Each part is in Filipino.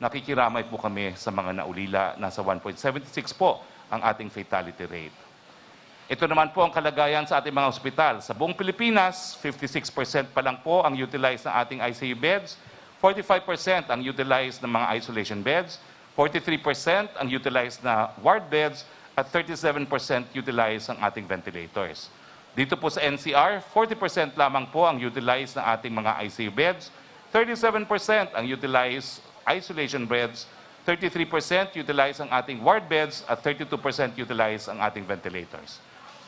nakikiramay po kami sa mga naulila. Nasa 1.76 po ang ating fatality rate. Ito naman po ang kalagayan sa ating mga ospital. Sa buong Pilipinas, 56% pa lang po ang utilized ng ating ICU beds, 45% ang utilized ng mga isolation beds, 43% ang utilized na ward beds, at 37% utilized ang ating ventilators. Dito po sa NCR, 40% lamang po ang utilized ng ating mga ICU beds, 37% ang utilized isolation beds, 33% utilized ang ating ward beds, at 32% utilized ang ating ventilators.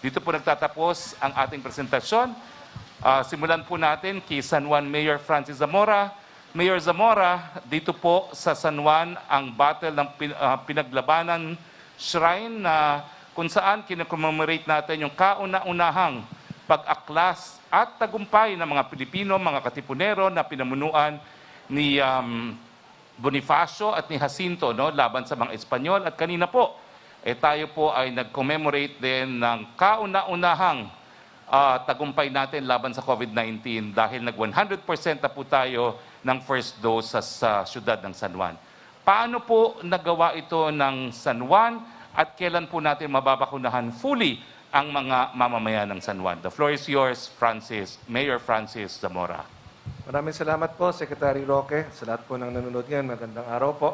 Dito po nagtatapos ang ating presentasyon. Simulan po natin kay San Juan Mayor Francis Zamora. Mayor Zamora, dito po sa San Juan ang battle ng pinaglabanan shrine na kung saan kinocommemorate natin yung kauna-unahang pag-aklas at tagumpay ng mga Pilipino, mga katipunero na pinamunuan ni Bonifacio at ni Jacinto, no, laban sa mga Espanyol. At kanina po, tayo po ay nag-commemorate din ng kauna-unahang tagumpay natin laban sa COVID-19 dahil nag-100% na po tayo ng first dose sa syudad ng San Juan. Paano po nagawa ito ng San Juan at kailan po natin mababakunahan fully ang mga mamamayan ng San Juan? The floor is yours, Mayor Francis Zamora. Maraming salamat po, Secretary Roque. Sa lahat po ng nanonood ngayon, magandang araw po.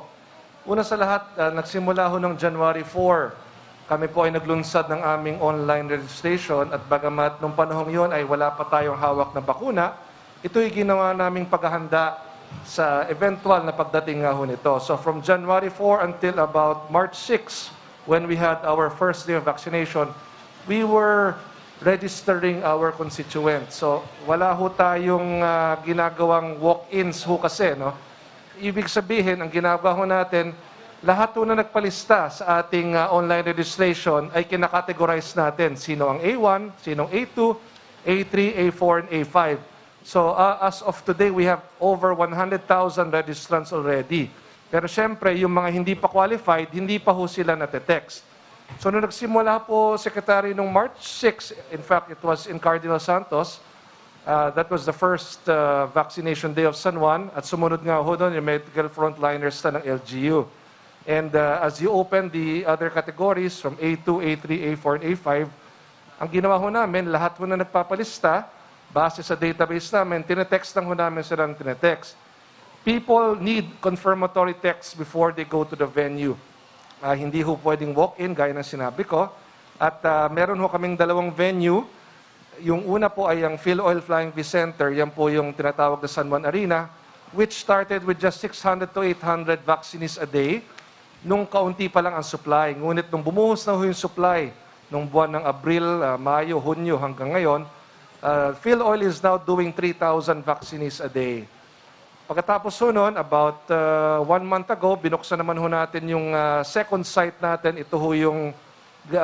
Una sa lahat, nagsimula ho ng January 4. Kami po ay naglunsad ng aming online registration at bagamat nung panahong yon ay wala pa tayong hawak na bakuna, ito'y ginawa naming paghahanda sa eventual na pagdating nga ho nito. So from January 4 until about March 6, when we had our first day of vaccination, we were registering our constituents. So wala ho tayong ginagawang walk-ins ho kasi, no? Ibig sabihin, ang ginagawa ho natin, lahat ho na nagpalista sa ating online registration ay kinakategorize natin. Sino ang A1, sino ang A2, A3, A4, and A5. So as of today, we have over 100,000 registrants already. Pero syempre, yung mga hindi pa qualified, hindi pa ho sila nate-text. So nung nagsimula po, Secretary, nung March 6, in fact, it was in Cardinal Santos, that was the first vaccination day of San Juan. At sumunod nga ho doon yung medical frontliners na ng LGU. And as you open the other categories from A2, A3, A4, and A5, ang ginawa ho namin, lahat ho na nagpapalista, base sa database namin, tinetext lang ho namin silang tinetext. People need confirmatory text before they go to the venue. Hindi ho pwedeng walk-in, gaya ng sinabi ko. At meron ho kaming dalawang venue. Yung una po ay ang Phil-Oil Flying V Center. Yan po yung tinatawag na San Juan Arena, which started with just 600 to 800 vaccines a day. Nung kaunti pa lang ang supply. Ngunit nung bumuhos na ho yung supply, nung buwan ng Abril, Mayo, Hunyo hanggang ngayon, Phil-Oil is now doing 3,000 vaccines a day. Pagkatapos ho nun, about 1 month ago, binuksan naman ho natin yung second site natin. Ito ho yung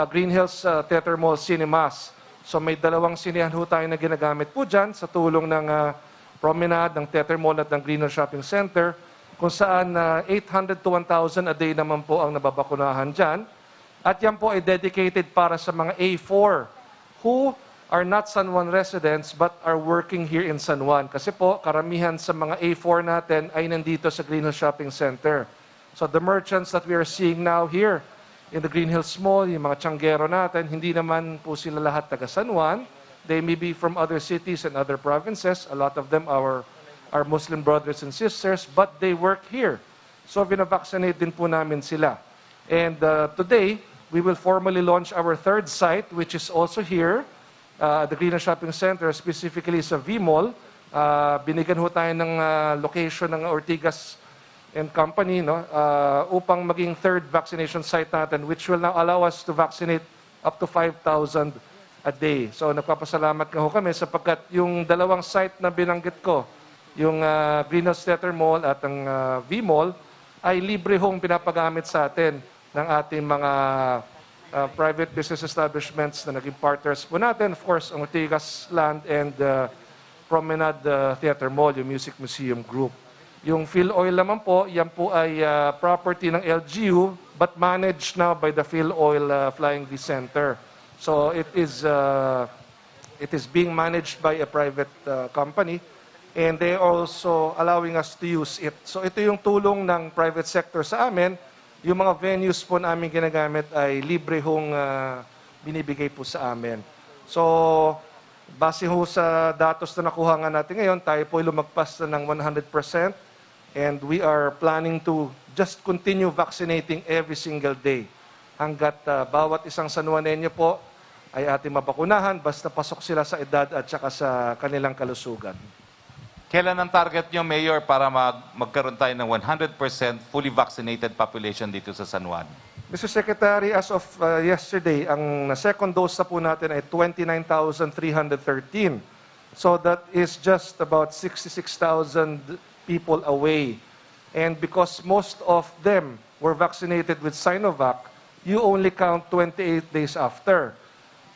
Green Hills Theater Mall Cinemas. So may dalawang sinehan ho tayo na ginagamit po dyan sa tulong ng promenade, ng Theater Mall at ng Green Hills Shopping Center, kung saan 800 to 1,000 a day naman po ang nababakunahan dyan. At yan po ay dedicated para sa mga A4 who are not San Juan residents but are working here in San Juan. Kasi po, karamihan sa mga A4 natin ay nandito sa Green Hills Shopping Center. So the merchants that we are seeing now here in the Green Hills Mall, yung mga tsanggero natin, hindi naman po sila lahat taga San Juan. They may be from other cities and other provinces. A lot of them are our Muslim brothers and sisters, but they work here. So vinavaccinate din po namin sila. And today, we will formally launch our third site, which is also here, the Green Hills Shopping Center, specifically sa V-Mall. Binigyan ho tayo ng location ng Ortigas and Company, no, upang maging third vaccination site natin, which will now allow us to vaccinate up to 5,000 a day. So nagpapasalamat nga ho kami sapagkat yung dalawang site na binanggit ko, yung Green Hills Theater Mall at ang V-Mall, ay libre hong pinapagamit sa atin ng ating mga private business establishments na naging partners po natin. Of course, ang Ortigas Land and Promenade Theater Mall, yung Music Museum Group. Yung Phil-Oil naman po, yan po ay property ng LGU but managed now by the Phil-Oil Flying V Center. So it is being managed by a private company. and they are also allowing us to use it. So ito yung tulong ng private sector sa amin. Yung mga venues po namin ginagamit ay libre hong binibigay po sa amin. So, base ho sa datos na nakuha nga natin ngayon, tayo po ay lumagpas na ng 100%, and we are planning to just continue vaccinating every single day hanggat bawat isang San Juanenyo po ay ating mabakunahan basta pasok sila sa edad at saka sa kanilang kalusugan. Kailan ang target nyo, Mayor, para magkaroon tayo ng 100% fully vaccinated population dito sa San Juan? Mr. Secretary, as of yesterday, ang second dose na po natin ay 29,313. So that is just about 66,000 people away. And because most of them were vaccinated with Sinovac, you only count 28 days after.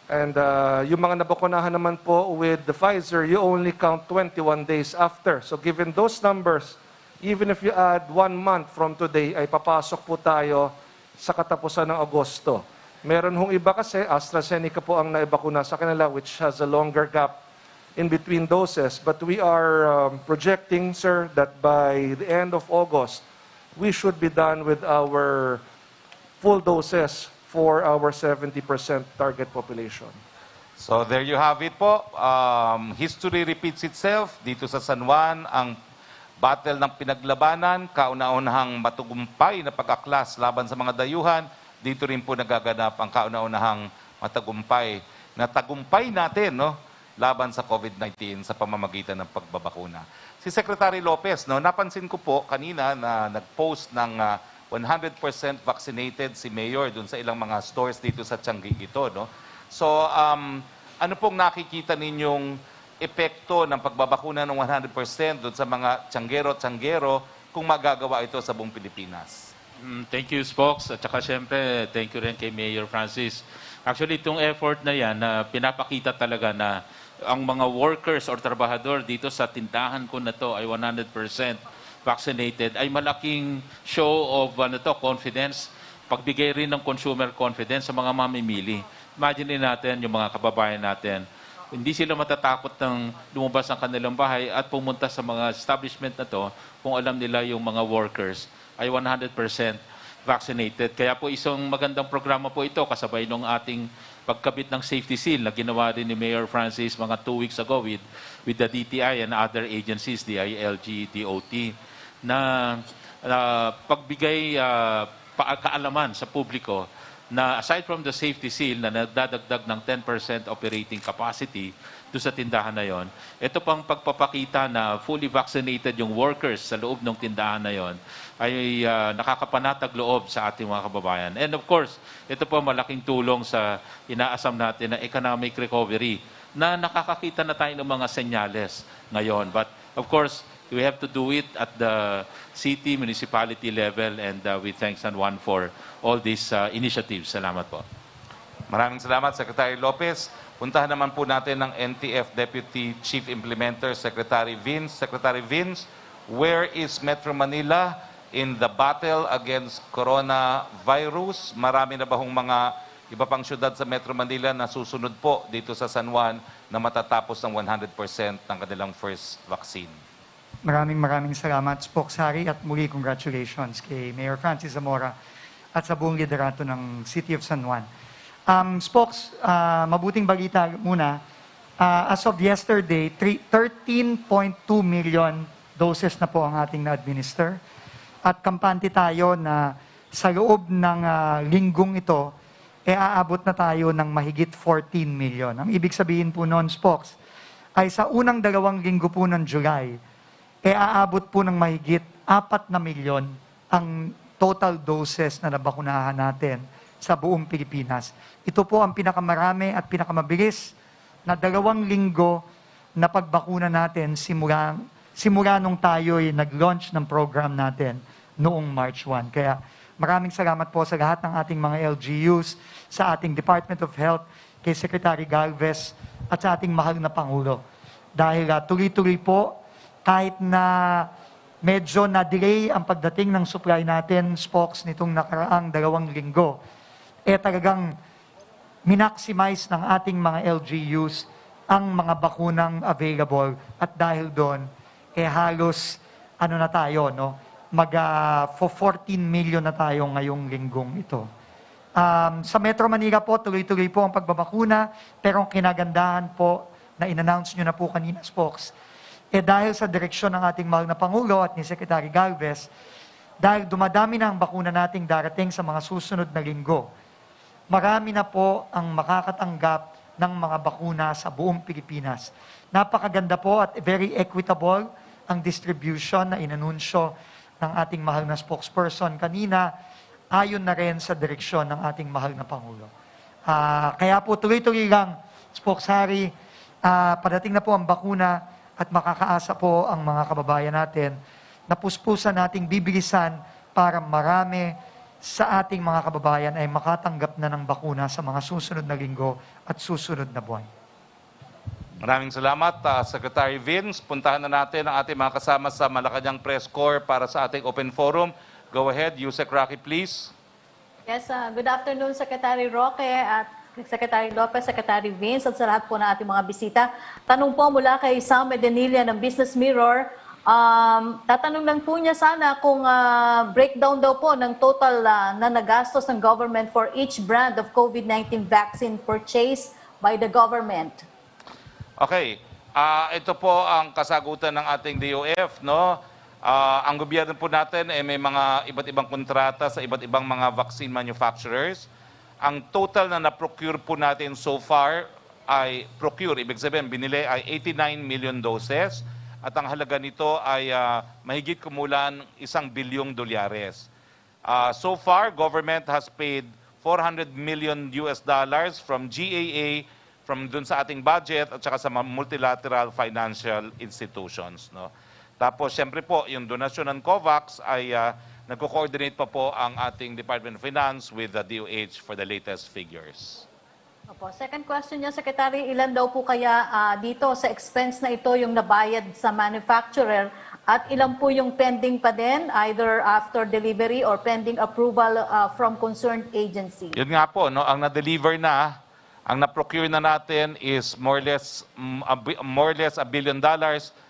And yung mga nabakunahan naman po with the Pfizer, you only count 21 days after. So given those numbers, even if you add 1 month from today, ay papasok po tayo sa katapusan ng Agosto. Meron hong iba kasi, AstraZeneca po ang naibakuna sa kanila, which has a longer gap in between doses. But we are projecting, sir, that by the end of August, we should be done with our full doses for our 70% target population. So there you have it po. History repeats itself. Dito sa San Juan, ang battle ng pinaglabanan, kauna-unahang matagumpay na pag-aklas laban sa mga dayuhan. Dito rin po nagaganap ang kauna-unahang matagumpay na tagumpay natin, no, laban sa COVID-19 sa pamamagitan ng pagbabakuna. Si Secretary Lopez, no, napansin ko po kanina na nag-post ng 100% vaccinated si Mayor dun sa ilang mga stores dito sa Tianguig ito, no? So, ano pong nakikita ninyong epekto ng pagbabakuna ng 100% doon sa mga tsanggero kung magagawa ito sa buong Pilipinas? Thank you, Spokes. At saka siyempre, thank you rin kay Mayor Francis. Actually, itong effort na yan, pinapakita talaga na ang mga workers or trabahador dito sa tindahan ko na to ay 100% vaccinated, ay malaking show of confidence, pagbigay rin ng consumer confidence sa mga mamimili. Imagine natin yung mga kababayan natin, hindi sila matatakot ng lumabas ng kanilang bahay at pumunta sa mga establishment na to kung alam nila yung mga workers ay 100% vaccinated. Kaya po isang magandang programa po ito kasabay ng ating pagkabit ng safety seal na ginawa rin ni Mayor Francis mga 2 weeks ago with the DTI and other agencies, DILG, DOT, na pagbigay kaalaman sa publiko na aside from the safety seal na nagdadagdag ng 10% operating capacity doon sa tindahan na yon, ito pang pagpapakita na fully vaccinated yung workers sa loob ng tindahan na yon ay nakakapanatag loob sa ating mga kababayan. And of course, ito po malaking tulong sa inaasam natin na economic recovery na nakakakita na tayo ng mga senyales ngayon. But of course, we have to do it at the city, municipality level, and we thank San Juan for all these initiatives. Salamat po. Maraming salamat, Secretary Lopez. Puntahan naman po natin ng NTF Deputy Chief Implementer, Secretary Vince. Secretary Vince, where is Metro Manila in the battle against coronavirus? Marami na ba hong mga iba pang syudad sa Metro Manila na susunod po dito sa San Juan na matatapos ng 100% ng kanilang first vaccine? Maraming salamat, Spokes Harry, at muli congratulations kay Mayor Francis Zamora at sa buong liderato ng City of San Juan. Spokes, mabuting balita muna. As of yesterday, 13.2 million doses na po ang ating na-administer. At kampante tayo na sa loob ng linggong ito, aabot na tayo ng mahigit 14 million. Ang ibig sabihin po noon, Spokes, ay sa unang 2 linggo po ng July, aabot po ng mahigit 4 na milyon ang total doses na nabakunahan natin sa buong Pilipinas. Ito po ang pinakamarami at pinakamabilis na 2 linggo na pagbakuna natin simula nung tayo'y nag-launch ng program natin noong March 1. Kaya maraming salamat po sa lahat ng ating mga LGUs, sa ating Department of Health, kay Secretary Galvez at sa ating mahal na Pangulo. Dahil tuloy-tuloy po, kahit na medyo na-delay ang pagdating ng supply natin, Spokes, nitong nakaraang 2 linggo, talagang minaximize ng ating mga LGUs ang mga bakunang available at dahil doon, halos ano na tayo, no? For 14 million na tayo ngayong linggong ito. Sa Metro Manila po, tuloy-tuloy po ang pagbabakuna, pero ang kinagandahan po na in-announce nyo na po kanina, Spokes, dahil sa direksyon ng ating mahal na Pangulo at ni Secretary Galvez, dahil dumadami na ang bakuna nating darating sa mga susunod na linggo, marami na po ang makakatanggap ng mga bakuna sa buong Pilipinas. Napakaganda po at very equitable ang distribution na inanunsyo ng ating mahal na spokesperson kanina, ayon na rin sa direksyon ng ating mahal na Pangulo. Kaya po tuloy-tuloy lang, Spokes Harry, padating na po ang bakuna at makakaasa po ang mga kababayan natin na puspusan nating bibilisan para marami sa ating mga kababayan ay makatanggap na ng bakuna sa mga susunod na linggo at susunod na buwan. Maraming salamat, Secretary Vince. Puntahan na natin ang ating mga kasama sa Malacanang Press Corps para sa ating open forum. Go ahead, Yusek Roque, please. Yes, good afternoon, Secretary Roque at Secretary Lopez, Secretary Vince, at sa lahat po ng ating mga bisita. Tanong po mula kay Sam Medenilla ng Business Mirror. Tatanong lang po niya sana kung breakdown daw po ng total na nagastos ng government for each brand of COVID-19 vaccine purchased by the government. Okay, ito po ang kasagutan ng ating DOF, no? Ang gobyerno po natin may mga iba't ibang kontrata sa iba't ibang mga vaccine manufacturers. Ang total na na-procure po natin so far ay ibig sabihin binili ay 89 million doses at ang halaga nito ay mahigit kumulan $1 billion. So far, government has paid $400 million from GAA, from dun sa ating budget at saka sa multilateral financial institutions, no? Tapos siyempre po yung donasyon ng COVAX ay nagko-coordinate pa po ang ating Department of Finance with the DOH for the latest figures. Opo. Second question niya, Secretary, ilan daw po kaya dito sa expense na ito yung nabayad sa manufacturer at ilan po yung pending pa din, either after delivery or pending approval from concerned agency? Yun nga po, no? Ang na-deliver na, ang na-procure na natin is more or less $1 billion.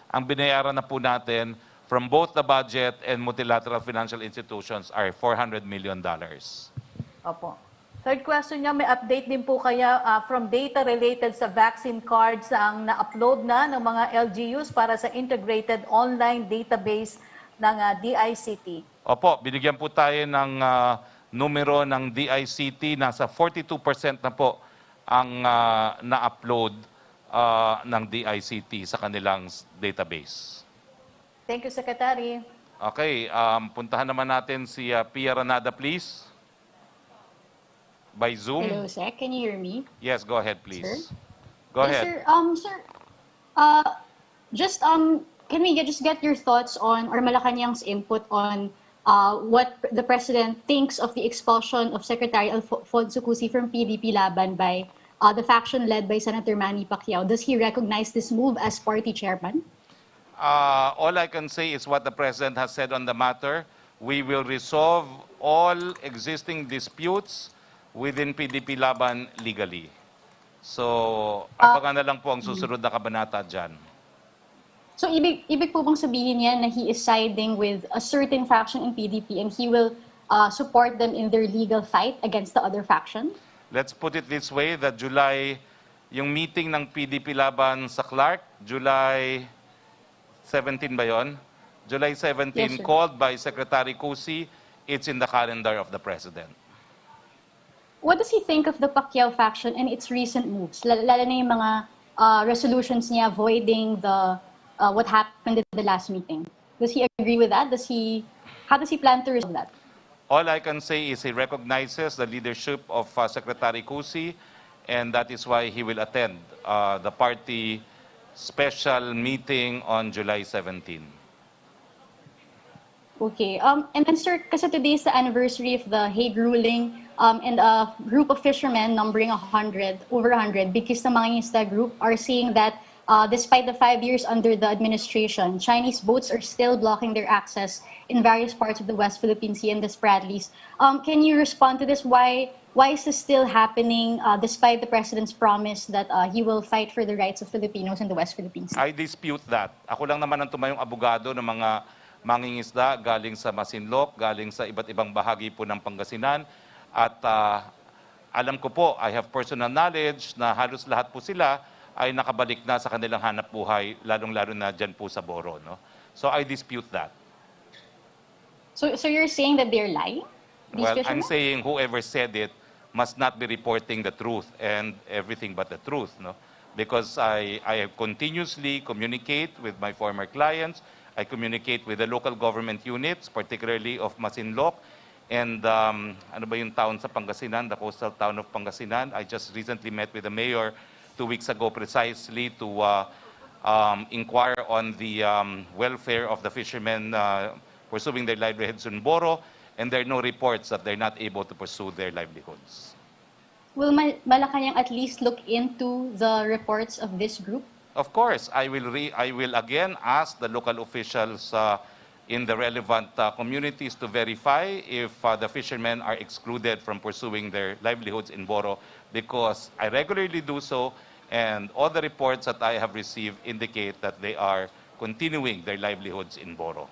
Ang binayaran na po natin from both the budget and multilateral financial institutions are $400 million. Opo. Third question niya, may update din po kaya from data related sa vaccine cards ang na-upload na ng mga LGUs para sa integrated online database ng DICT? Opo, binigyan po tayo ng numero ng DICT. Nasa 42% na po ang na-upload ng DICT sa kanilang database. Thank you, Secretary. Okay, puntahan naman natin si Pia Ranada, please. By Zoom. Hello, sir. Can you hear me? Yes, go ahead, please. Sir? Go Yes, ahead. sir. Can we just get your thoughts on, or Malacanang's input on, what the President thinks of the expulsion of Secretary Alfonso Cusi from PDP Laban by the faction led by Senator Manny Pacquiao? Does he recognize this move as party chairman? All I can say is what the President has said on the matter. We will resolve all existing disputes within PDP Laban legally. So, abangan na lang po ang susunod na kabanata dyan. So, ibig po bang sabihin niya na he is siding with a certain faction in PDP and he will support them in their legal fight against the other faction? Let's put it this way, that July, yung meeting ng PDP Laban sa Clark, July 17 ba yun? July 17, Yes, sir. called by Secretary Cusi, it's in the calendar of the President. What does he think of the Pacquiao faction and its recent moves? Lalo na yung mga resolutions niya avoiding the what happened at the last meeting. Does he agree with that? How does he plan to resolve that? All I can say is he recognizes the leadership of Secretary Cusi, and that is why he will attend the party special meeting on July 17. Okay. And then, sir, kasi today is the anniversary of the Hague ruling, and a group of fishermen numbering over 100, because the Mangingisda group are saying that despite the 5 years under the administration, Chinese boats are still blocking their access in various parts of the West Philippine Sea and the Spratleys. Can you respond to this? Why why is this still happening despite the president's promise that he will fight for the rights of Filipinos in the West Philippines? I dispute that. Ako lang naman ang tumayong abogado ng mga mangingisda galing sa Masinloc, galing sa iba't ibang bahagi po ng Pangasinan. At alam ko po, I have personal knowledge na halos lahat po sila ay nakabalik na sa kanilang hanap buhay, lalong-lalo na dyan po sa Boro. No? So I dispute that. So you're saying that they're lying? These Well, fishermen? I'm saying whoever said it must not be reporting the truth and everything but the truth, no? Because I have continuously communicate with my former clients. I communicate with the local government units, particularly of Masinloc. And ano ba yung town sa Pangasinan, the coastal town of Pangasinan? I just recently met with the mayor 2 weeks ago precisely to inquire on the welfare of the fishermen pursuing their livelihoods in Boro. And there are no reports that they're not able to pursue their livelihoods. Will Malacanang at least look into the reports of this group? Of course, I will again ask the local officials in the relevant communities to verify if the fishermen are excluded from pursuing their livelihoods in Boro, because I regularly do so, and all the reports that I have received indicate that they are continuing their livelihoods in Boro.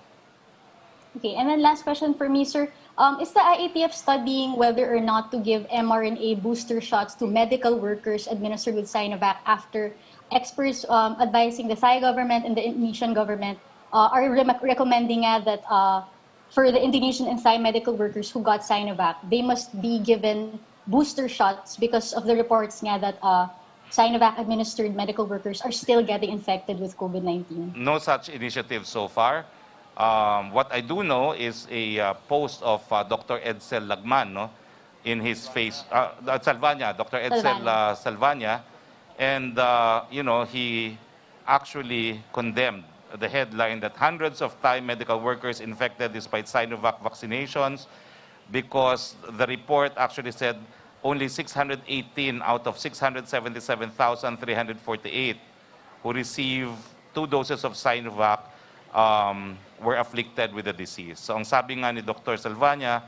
Okay, and then last question for me, sir. Is the IATF studying whether or not to give mRNA booster shots to medical workers administered with Sinovac after experts advising the Thai government and the Indonesian government are recommending that for the Indonesian and Thai medical workers who got Sinovac, they must be given booster shots because of the reports that Sinovac-administered medical workers are still getting infected with COVID-19? No such initiative so far. What I do know is a post of Dr. Edsel Lagman, no, in his face, Salvania, Dr. Edsel Salvania, and he actually condemned the headline that hundreds of Thai medical workers infected despite Sinovac vaccinations, because the report actually said only 618 out of 677,348 who received 2 doses of Sinovac were afflicted with the disease. So ang sabi nga ni Dr. Salvania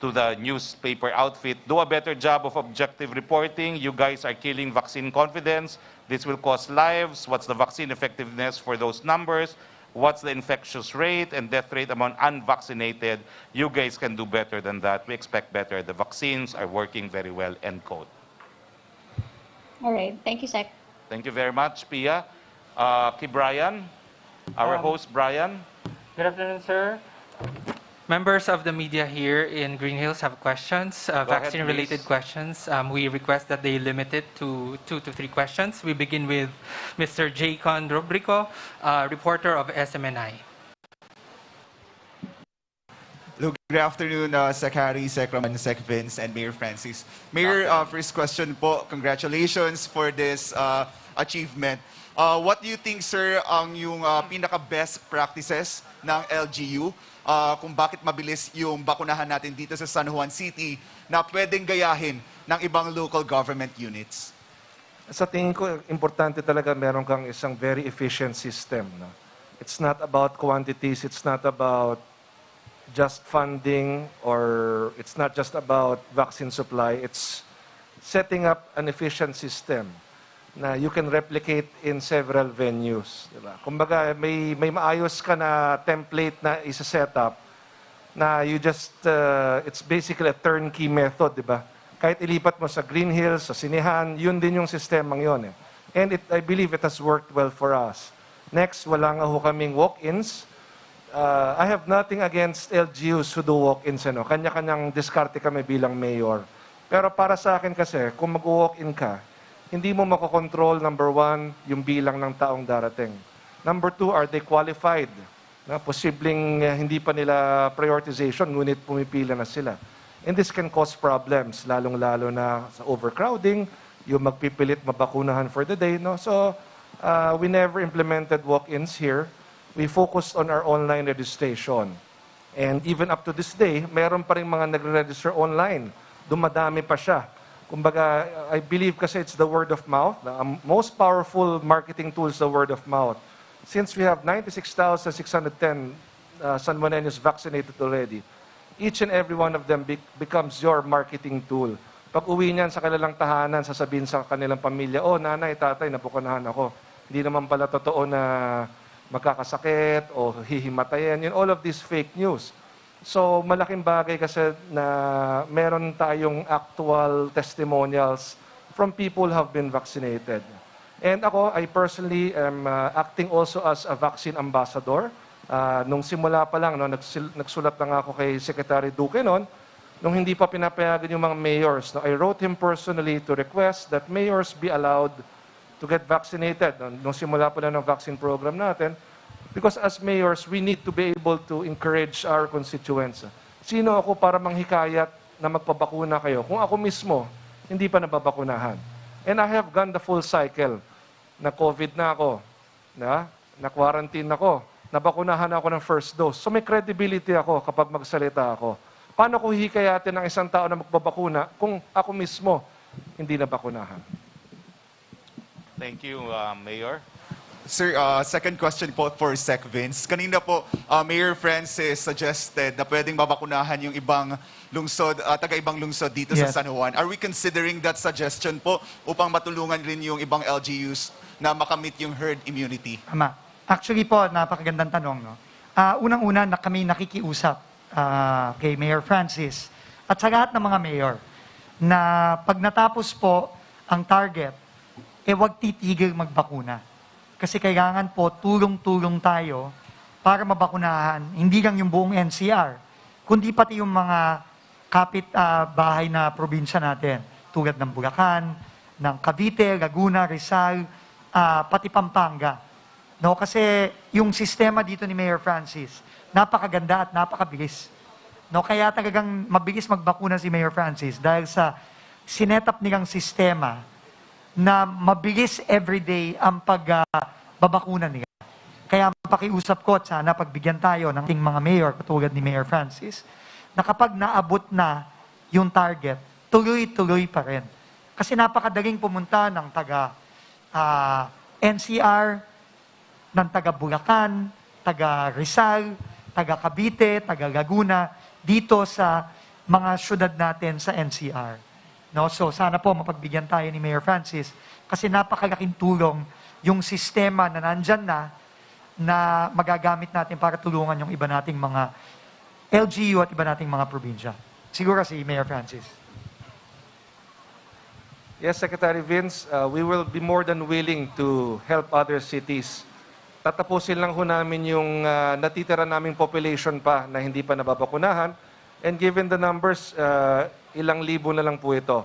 to the newspaper outfit, do a better job of objective reporting. You guys are killing vaccine confidence. This will cost lives. What's the vaccine effectiveness for those numbers? What's the infectious rate and death rate among unvaccinated? You guys can do better than that. We expect better. The vaccines are working very well, end quote. All right. Thank you, Sec. Thank you very much, Pia. Kay Brian, our host, Brian. Good afternoon, sir. Members of the media here in Green Hills have questions, vaccine-related questions. We request that they limit it to 2 to 3 questions. We begin with Mr. Jaycon Robrico, reporter of SMNI. Hello, good afternoon, Sec Harry, Sec Roman, Sec Vince, and Mayor Francis. Mayor, first question po, congratulations for this achievement. What do you think, sir, ang yung pinaka-best practices ng LGU kung bakit mabilis yung bakunahan natin dito sa San Juan City na pwedeng gayahin ng ibang local government units? Sa tingin ko, importante talaga meron kang isang very efficient system. No? It's not about quantities, it's not about just funding, or it's not just about vaccine supply. It's setting up an efficient system na you can replicate in several venues. Diba? Kumbaga, may maayos ka na template na isa-set up na you just, it's basically a turnkey method, di ba? Kahit ilipat mo sa Green Hills, sa Sinihan, yun din yung sistemang yun. Eh. And I believe it has worked well for us. Next, wala nga ho kaming walk-ins. I have nothing against LGUs who do walk-ins. Ano? Kanya-kanyang diskarte kami bilang mayor. Pero para sa akin kasi, kung mag-walk-in ka, hindi mo makokontrol, number 1, yung bilang ng taong darating. Number 2, are they qualified? Na posibleng hindi pa nila prioritization, ngunit pumipila na sila. And this can cause problems, lalong-lalo na sa overcrowding, yung magpipilit mabakunahan for the day. No? So, we never implemented walk-ins here. We focused on our online registration. And even up to this day, mayroon pa rin mga nagre-register online. Dumadami pa siya. Kumbaga, I believe kasi it's the word of mouth. The most powerful marketing tool is the word of mouth. Since we have 96,610 San Juaneños vaccinated already, each and every one of them becomes your marketing tool Pag uwi niyan sa kanilang tahanan, sasabihin sa kanilang pamilya, oh nanay, tatay, nabukunahan ako. Hindi naman pala totoo na magkakasakit o hihimatayan. Yun, all of these fake news. So malaking bagay kasi na meron tayong actual testimonials from people who have been vaccinated. And ako, I personally am acting also as a vaccine ambassador. Nung simula pa lang, no, nagsulat na nga ako kay Secretary Duque noon, nung hindi pa pinapayagan yung mga mayors. No, I wrote him personally to request that mayors be allowed to get vaccinated. Nung simula pa lang ng vaccine program natin, because as mayors, we need to be able to encourage our constituents. Sino ako para manghikayat na magpabakuna kayo kung ako mismo hindi pa nababakunahan? And I have gone the full cycle. Na COVID na ako, na quarantine ako, nabakunahan ako ng first dose. So may credibility ako kapag magsalita ako. Paano ko hikayatin ng isang tao na magbabakuna kung ako mismo hindi nabakunahan? Thank you, Mayor. Sir, second question po for Sec Vince. Kanina po, Mayor Francis suggested na pwedeng mabakunahan yung ibang lungsod, taga-ibang lungsod dito sa Yes. San Juan. Are we considering that suggestion po upang matulungan rin yung ibang LGUs na makamit yung herd immunity? Tama. Actually po, napakagandang tanong. No? Unang-una na kami nakikiusap kay Mayor Francis at sa lahat ng mga mayor na pag natapos po ang target, wag titigil magbakuna. Kasi kailangan po tulong-tulong tayo para mabakunahan, hindi lang yung buong NCR, kundi pati yung mga kapit bahay na probinsya natin, tulad ng Bulacan, ng Cavite, Laguna, Rizal, pati Pampanga. No, kasi yung sistema dito ni Mayor Francis, napakaganda at napakabilis. No, kaya talagang mabilis magbakuna si Mayor Francis dahil sa sinetap nilang sistema na mabilis everyday ang pagbabakuna nila. Kaya pakiusap ko at sana pagbigyan tayo ng ating mga mayor, katulad ni Mayor Francis, na kapag naabot na yung target, tuloy-tuloy pa rin. Kasi napakadaling pumunta ng taga NCR, ng taga Bulacan, taga Rizal, taga Cavite, taga Laguna, dito sa mga syudad natin sa NCR. No, so sana po mapagbigyan tayo ni Mayor Francis kasi napakalaking tulong yung sistema na nandyan na magagamit natin para tulungan yung iba nating mga LGU at iba nating mga probinsya. Siguro si Mayor Francis. Yes, Secretary Vince, we will be more than willing to help other cities. Tatapusin lang ho namin yung natitira naming population pa na hindi pa nababakunahan. And given the numbers, ilang libo na lang po ito.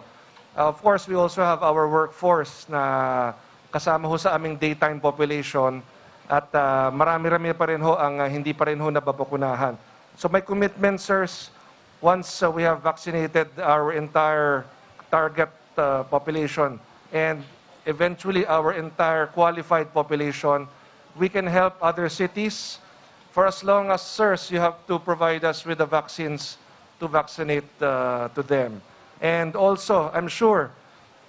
Of course, we also have our workforce na kasama ho sa aming daytime population at marami-rami pa rin ho ang hindi pa rin ho nababakunahan. So my commitment, sirs, once we have vaccinated our entire target population and eventually our entire qualified population, we can help other cities for as long as, sirs, you have to provide us with the vaccines to vaccinate to them. And also, I'm sure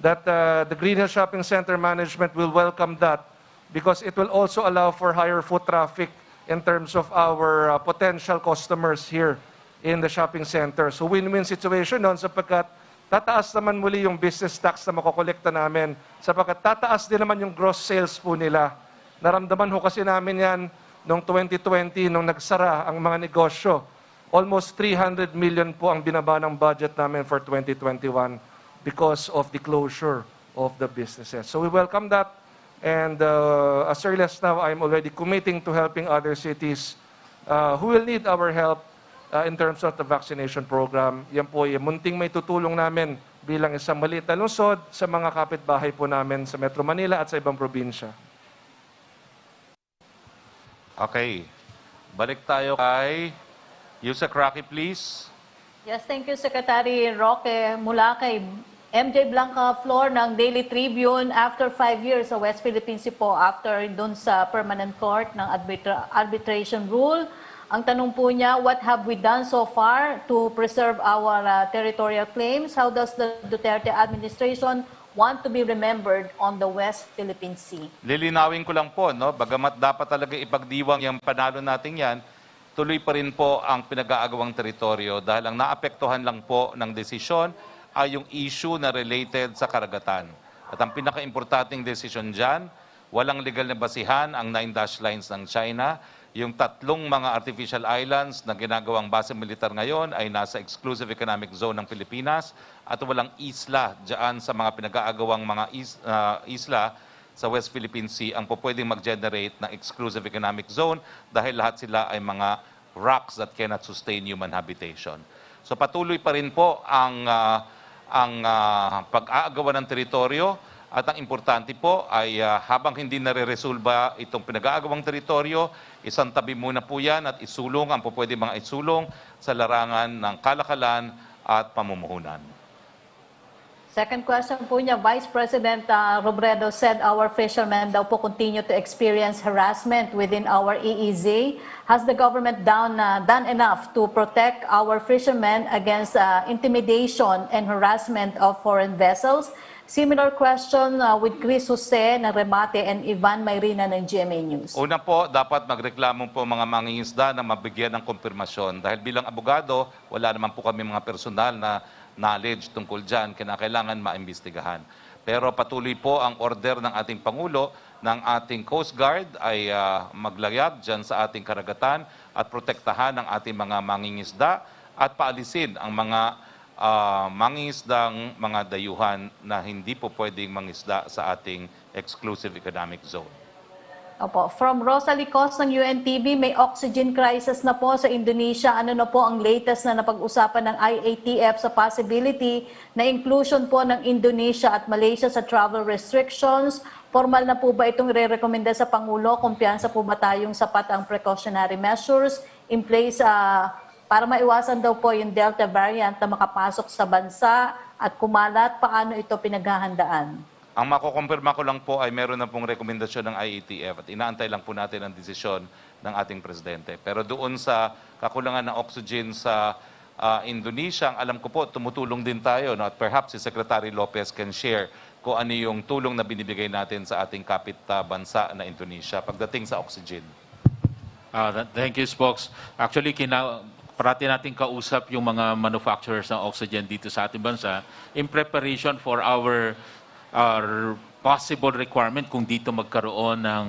that the Green Hill Shopping Center management will welcome that because it will also allow for higher foot traffic in terms of our potential customers here in the shopping center. So win-win situation noon sapagkat tataas naman muli yung business tax na makokolekta namin sapagkat tataas din naman yung gross sales po nila. Naramdaman ho kasi namin yan noong 2020 nung nagsara ang mga negosyo. Almost 300 million po ang binaba ng budget namin for 2021 because of the closure of the businesses. So we welcome that. And as early as now, I'm already committing to helping other cities who will need our help in terms of the vaccination program. Yan po yung munting may tutulong namin bilang isang maliit na lungsod sa mga kapitbahay po namin sa Metro Manila at sa ibang probinsya. Okay. Balik tayo kay Yusek Roque, please. Yes, thank you, Secretary Roque. Mula kay MJ Blanca Flor ng Daily Tribune, after 5 years sa West Philippine Sea po, after dun sa permanent court ng arbitration rule, ang tanong po niya, what have we done so far to preserve our territorial claims? How does the Duterte administration want to be remembered on the West Philippine Sea? Lilinawin ko lang po, no? Bagamat dapat talaga ipagdiwang yung panalo natin yan, tuloy pa rin po ang pinag-aagawang teritoryo dahil ang naapektuhan lang po ng desisyon ay yung issue na related sa karagatan. At ang pinaka-importanting desisyon dyan, walang legal na basihan ang 9 dash lines ng China. Yung 3 mga artificial islands na ginagawang base militar ngayon ay nasa exclusive economic zone ng Pilipinas at walang isla dyan sa mga pinag-aagawang mga isla sa West Philippine Sea ang pwedeng mag-generate ng exclusive economic zone dahil lahat sila ay mga rocks that cannot sustain human habitation. So patuloy pa rin po ang pag-aagawa ng teritoryo at ang importante po ay habang hindi nare-resolba itong pinag-aagawang teritoryo, isang tabi muna po yan at isulong ang pwede mga isulong sa larangan ng kalakalan at pamumuhunan. Second question po niya, Vice President Robredo said our fishermen daw po continue to experience harassment within our EEZ. Has the government done enough to protect our fishermen against intimidation and harassment of foreign vessels? Similar question with Chris Jose ng Remate and Ivan Mayrina ng GMA News. Una po, dapat magreklamo po mga mangingisda na mabigyan ng konfirmasyon. Dahil bilang abogado, wala naman po kami mga personal na knowledge tungkol dyan, kinakailangan maimbestigahan. Pero patuloy po ang order ng ating Pangulo ng ating Coast Guard ay maglayag dyan sa ating karagatan at protektahan ang ating mga mangingisda at paalisin ang mga mangingisdang mga dayuhan na hindi po pwedeng mangisda sa ating exclusive economic zone. Opo. From Rosalie Cos ng UNTV, may oxygen crisis na po sa Indonesia. Ano na po ang latest na napag-usapan ng IATF sa possibility na inclusion po ng Indonesia at Malaysia sa travel restrictions? Formal na po ba itong re-recommenda sa Pangulo? Kumpiyansa po ba tayong sapat ang precautionary measures in place para maiwasan daw po yung Delta variant na makapasok sa bansa at kumalat? Paano ito pinaghahandaan? Ang makukumpirma ko lang po ay meron na pong rekomendasyon ng IATF at inaantay lang po natin ang desisyon ng ating presidente. Pero doon sa kakulangan ng oxygen sa Indonesia, ang alam ko po, tumutulong din tayo. No? At perhaps si Secretary Lopez can share kung ano yung tulong na binibigay natin sa ating kapit bansa na Indonesia pagdating sa oxygen. Thank you, Spokes. Actually, parati natin kausap yung mga manufacturers ng oxygen dito sa ating bansa in preparation for our possible requirement kung dito magkaroon ng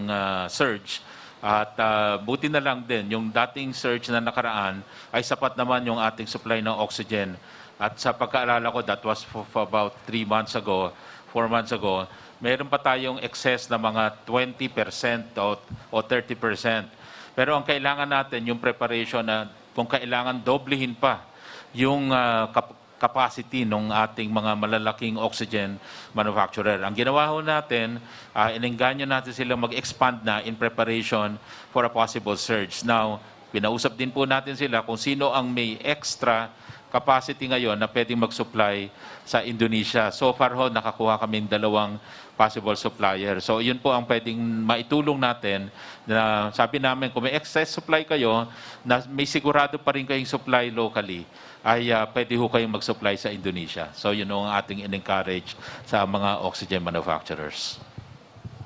surge. At buti na lang din, yung dating surge na nakaraan ay sapat naman yung ating supply ng oxygen. At sa pagkaalala ko, that was for about 4 months ago, meron pa tayong excess na mga 20% o 30%. Pero ang kailangan natin, yung preparation na kung kailangan doblehin pa yung capacity ng ating mga malalaking oxygen manufacturer. Ang ginawa ho natin, inengganyo natin sila mag-expand na in preparation for a possible surge. Now, pinausap din po natin sila kung sino ang may extra capacity ngayon na pwedeng mag-supply sa Indonesia. So far ho, nakakuha kaming 2 possible supplier. So yun po ang pwedeng maitulong natin na sabi namin kung may excess supply kayo, na may sigurado pa rin kayong supply locally, ay pwede ho kayong mag-supply sa Indonesia. So yun ang ating in-encourage sa mga oxygen manufacturers.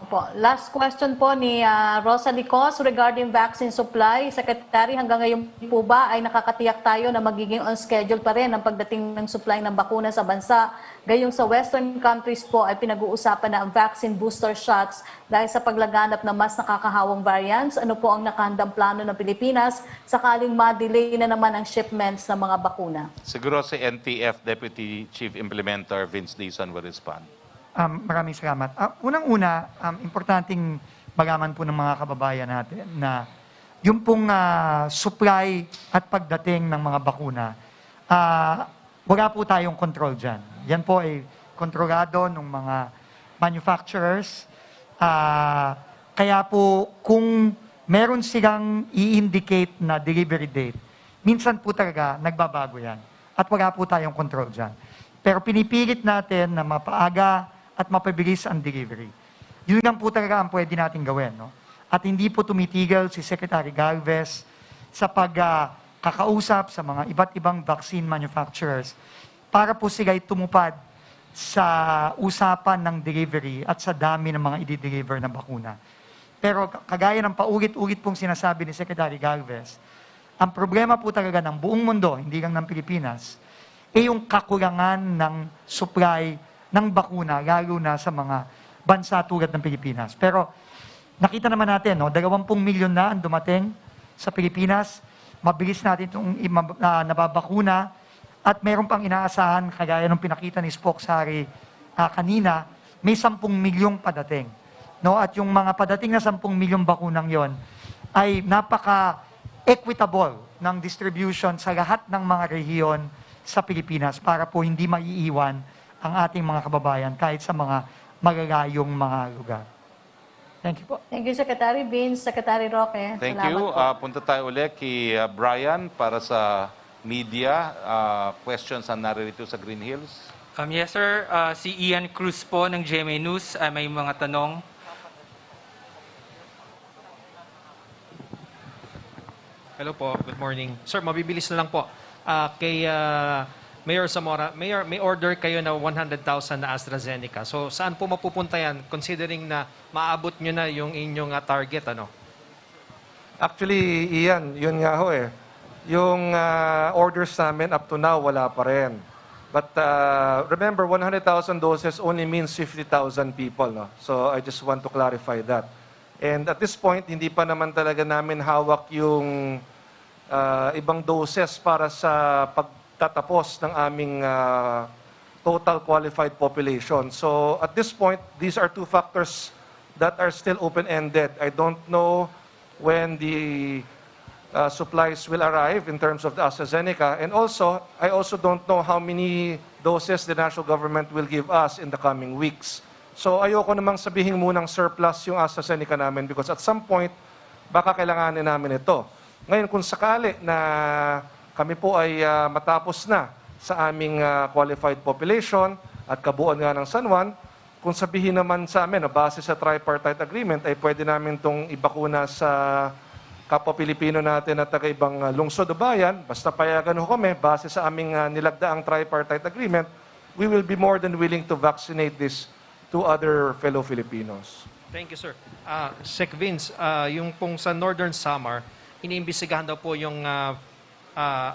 Po. Last question po ni Rosalie Cos regarding vaccine supply. Secretary, hanggang ngayon po ba ay nakakatiyak tayo na magiging on schedule pa rin ang pagdating ng supply ng bakuna sa bansa? Gayong sa Western countries po ay pinag-uusapan na ang vaccine booster shots dahil sa paglaganap ng mas nakakahawang variants. Ano po ang nakahandang plano ng Pilipinas sakaling ma-delay na naman ang shipments ng mga bakuna? Siguro si NTF Deputy Chief Implementer Vince Dizon will respond. Maraming salamat. Unang-una, importanteng bagaman po ng mga kababayan natin na yung pong supply at pagdating ng mga bakuna, wala po tayong control dyan. Yan po ay kontrolado ng mga manufacturers. Kaya po kung meron silang i-indicate na delivery date, minsan po talaga nagbabago yan. At wala po tayong control dyan. Pero pinipilit natin na mapaaga at mapabilis ang delivery. Yun lang po talaga ang pwede natin gawin. No? At hindi po tumitigil si Secretary Galvez sa pagkakausap sa mga iba't ibang vaccine manufacturers para po sila'y tumupad sa usapan ng delivery at sa dami ng mga i-deliver na bakuna. Pero kagaya ng paulit-ulit pong sinasabi ni Secretary Galvez, ang problema po talaga ng buong mundo, hindi lang ng Pilipinas, yung kakulangan ng supply ng bakuna, lalo na sa mga bansa tulad ng Pilipinas. Pero nakita naman natin, 20 milyon na ang dumating sa Pilipinas, mabilis natin itong nababakuna, at meron pang inaasahan, kagaya ng pinakita ni Spokesperson kanina, may 10 milyong padating. At yung mga padating na 10 milyong bakunang yon ay napaka-equitable ng distribution sa lahat ng mga rehiyon sa Pilipinas para po hindi maiiwan ang ating mga kababayan kahit sa mga magalayong mga lugar. Thank you po. Thank you, Secretary Vince, Secretary Roque. Thank Salamat you. po. Punta tayo ulit kay Brian para sa media questions na naririto sa Green Hills. Yes, sir. Si Ian Cruz po ng GMA News may mga tanong. Hello po, good morning. Sir, mabibilis na lang po. Kay Mayor Zamora, Mayor, may order kayo na 100,000 na AstraZeneca. So saan po mapupunta yan considering na maabot nyo na yung inyong target, ano? Actually, Ian, yun nga ho eh. Yung orders namin up to now, wala pa rin. But remember, 100,000 doses only means 50,000 people. No? So I just want to clarify that. And at this point, hindi pa naman talaga namin hawak yung ibang doses para sa pagtatapos ng aming total qualified population. So at this point, these are two factors that are still open-ended. I don't know when the supplies will arrive in terms of the AstraZeneca. And also, I also don't know how many doses the national government will give us in the coming weeks. So ayoko namang sabihin munang surplus yung AstraZeneca namin because at some point, baka kailanganin namin ito. Ngayon, kung sakali na kami po ay matapos na sa aming qualified population at kabuuan nga ng San Juan, kung sabihin naman sa amin, base sa tripartite agreement, ay pwede namin itong ibakuna sa kapwa Pilipino natin at taga-ibang lungsod o bayan, basta payagan ho kami, base sa aming nilagdaang tripartite agreement, we will be more than willing to vaccinate this to other fellow Filipinos. Thank you, sir. Sec Vince, yung pong sa Northern Samar, iniimbestigahan daw po yung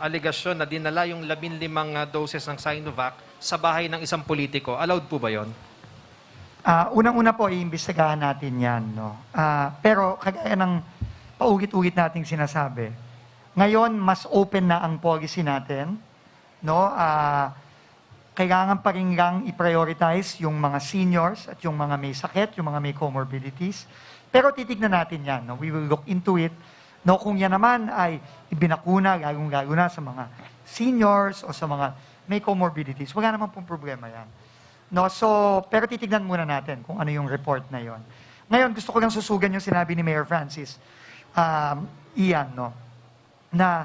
aligasyon na dinala yung 15 doses ng Sinovac sa bahay ng isang politiko. Allowed po ba yon? Unang-una po, iimbestigahan natin yan. No? Pero kagaya ng paulit-ulit nating sinasabi, ngayon, mas open na ang policy natin. No? Kailangan pa rin lang i-prioritize yung mga seniors at yung mga may sakit, yung mga may comorbidities. Pero titignan natin yan. No? We will look into it. No, kung yan naman ay ibinakuna, lalo na sa mga seniors o sa mga may comorbidities, wala naman pong problema yan. No, so, pero titignan muna natin kung ano yung report na yon. Ngayon, gusto ko lang susugan yung sinabi ni Mayor Francis, Ian, no, na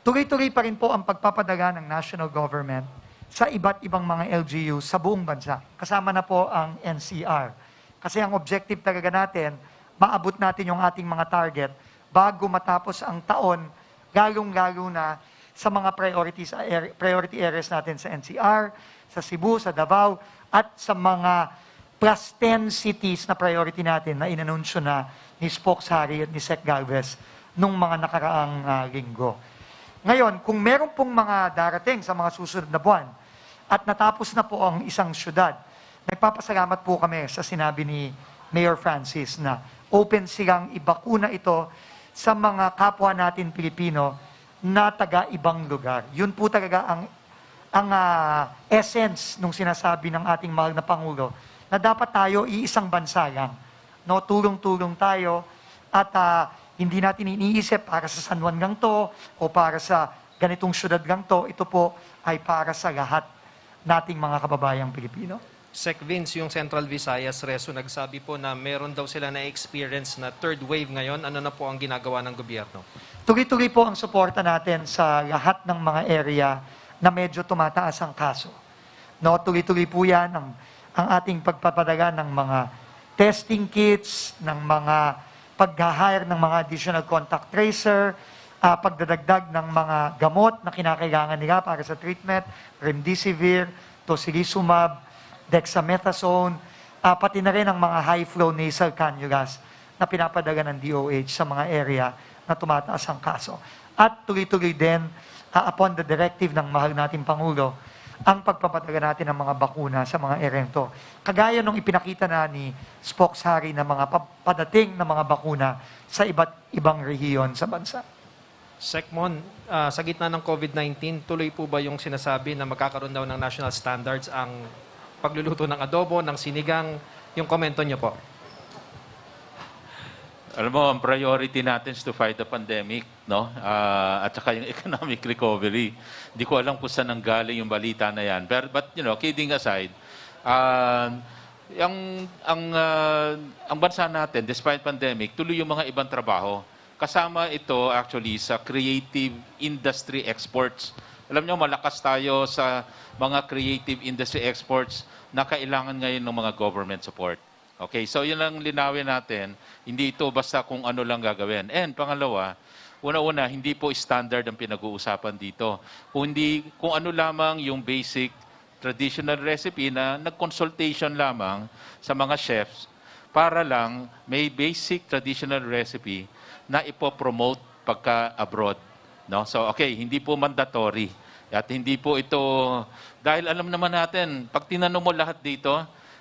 tuloy-tuloy pa rin po ang pagpapadala ng national government sa iba't ibang mga LGU sa buong bansa. Kasama na po ang NCR. Kasi ang objective talaga natin, maabot natin yung ating mga target bago matapos ang taon, lalong-lalo na sa mga priority areas natin sa NCR, sa Cebu, sa Davao, at sa mga plus 10 cities na priority natin na inanunsyo na ni Spokesperson at ni Sec Galvez nung mga nakaraang linggo. Ngayon, kung meron pong mga darating sa mga susunod na buwan at natapos na po ang isang syudad, nagpapasalamat po kami sa sinabi ni Mayor Francis na open silang ibakuna ito sa mga kapwa natin Pilipino na taga-ibang lugar. Yun po talaga ang essence nung sinasabi ng ating mahal na Pangulo na dapat tayo iisang bansa lang. No, tulong-tulong tayo at hindi natin iniisip para sa San Juan lang to o para sa ganitong syudad lang to. Ito po ay para sa lahat nating mga kababayang Pilipino. Sec Vince, yung Central Visayas Reso, nagsabi po na meron daw sila na-experience na third wave ngayon. Ano na po ang ginagawa ng gobyerno? Tuloy-tuloy po ang suporta natin sa lahat ng mga area na medyo tumataas ang kaso. No, tuloy-tuloy po yan ang ating pagpapadala ng mga testing kits, ng mga pag-hire ng mga additional contact tracer, pagdadagdag ng mga gamot na kinakailangan nila para sa treatment, remdesivir, tocilizumab, dexamethasone, pati na rin ang mga high-flow nasal cannulas na pinapadala ng DOH sa mga area na tumataas ang kaso. At tuloy-tuloy din upon the directive ng mahal nating Pangulo, ang pagpapataga natin ng mga bakuna sa mga erento. Kagaya nung ipinakita na ni Spokes Harry na mga padating na mga bakuna sa iba't ibang rehiyon sa bansa. Secmon, sa gitna ng COVID-19, tuloy po ba yung sinasabi na magkakaroon daw ng national standards ang pagluluto ng adobo, ng sinigang? Yung komento niyo po. Alam mo, ang priority natin is to fight the pandemic, no? At saka yung economic recovery. Hindi ko alam kung saan nanggaling yung balita na yan. But you know, kidding aside, ang bansa natin, despite pandemic, tuloy yung mga ibang trabaho. Kasama ito actually sa creative industry exports. Alam nyo, malakas tayo sa mga creative industry exports na kailangan ngayon ng mga government support. Okay, so yun lang linawin natin. Hindi ito basta kung ano lang gagawin. And pangalawa, una-una, hindi po standard ang pinag-uusapan dito. Kung ano lamang yung basic traditional recipe na nag-consultation lamang sa mga chefs para lang may basic traditional recipe na ipopromote pagka-abroad. No? So, okay, hindi po mandatory. At hindi po ito, dahil alam naman natin, pag tinanong mo lahat dito,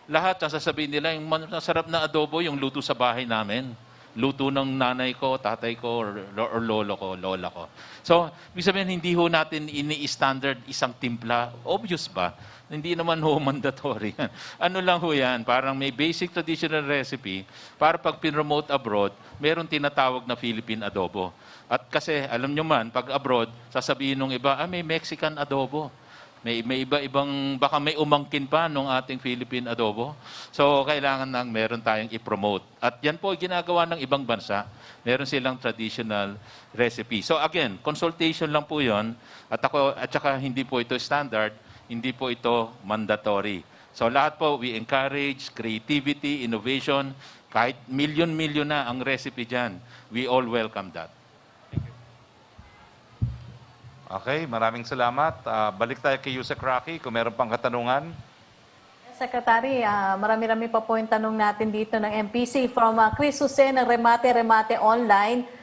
lahat ang sasabihin nila, yung masarap na adobo, yung luto sa bahay namin. Luto ng nanay ko, tatay ko, or lolo ko, lola ko. So, ibig sabihin, hindi ho natin ini-standard isang timpla. Obvious ba? Hindi naman ho mandatory yan. Ano lang ho yan, parang may basic traditional recipe para pag pinromote abroad, meron tinatawag na Philippine adobo. At kasi, alam nyo man, pag abroad, sasabihin ng iba, may Mexican adobo. May iba-ibang, baka may umangkin pa nung ating Philippine adobo. So, kailangan nang meron tayong i-promote. At yan po ginagawa ng ibang bansa. Meron silang traditional recipe. So, again, consultation lang po yon. At saka hindi po ito standard, hindi po ito mandatory. So, lahat po, we encourage creativity, innovation. Kahit milyon-milyon na ang recipe dyan, we all welcome that. Okay, maraming salamat. Balik tayo kay Yusek Roque kung meron pang katanungan. Secretary, marami-rami pa po yung tanong natin dito ng MPC from Chris Jose ng Remate Online.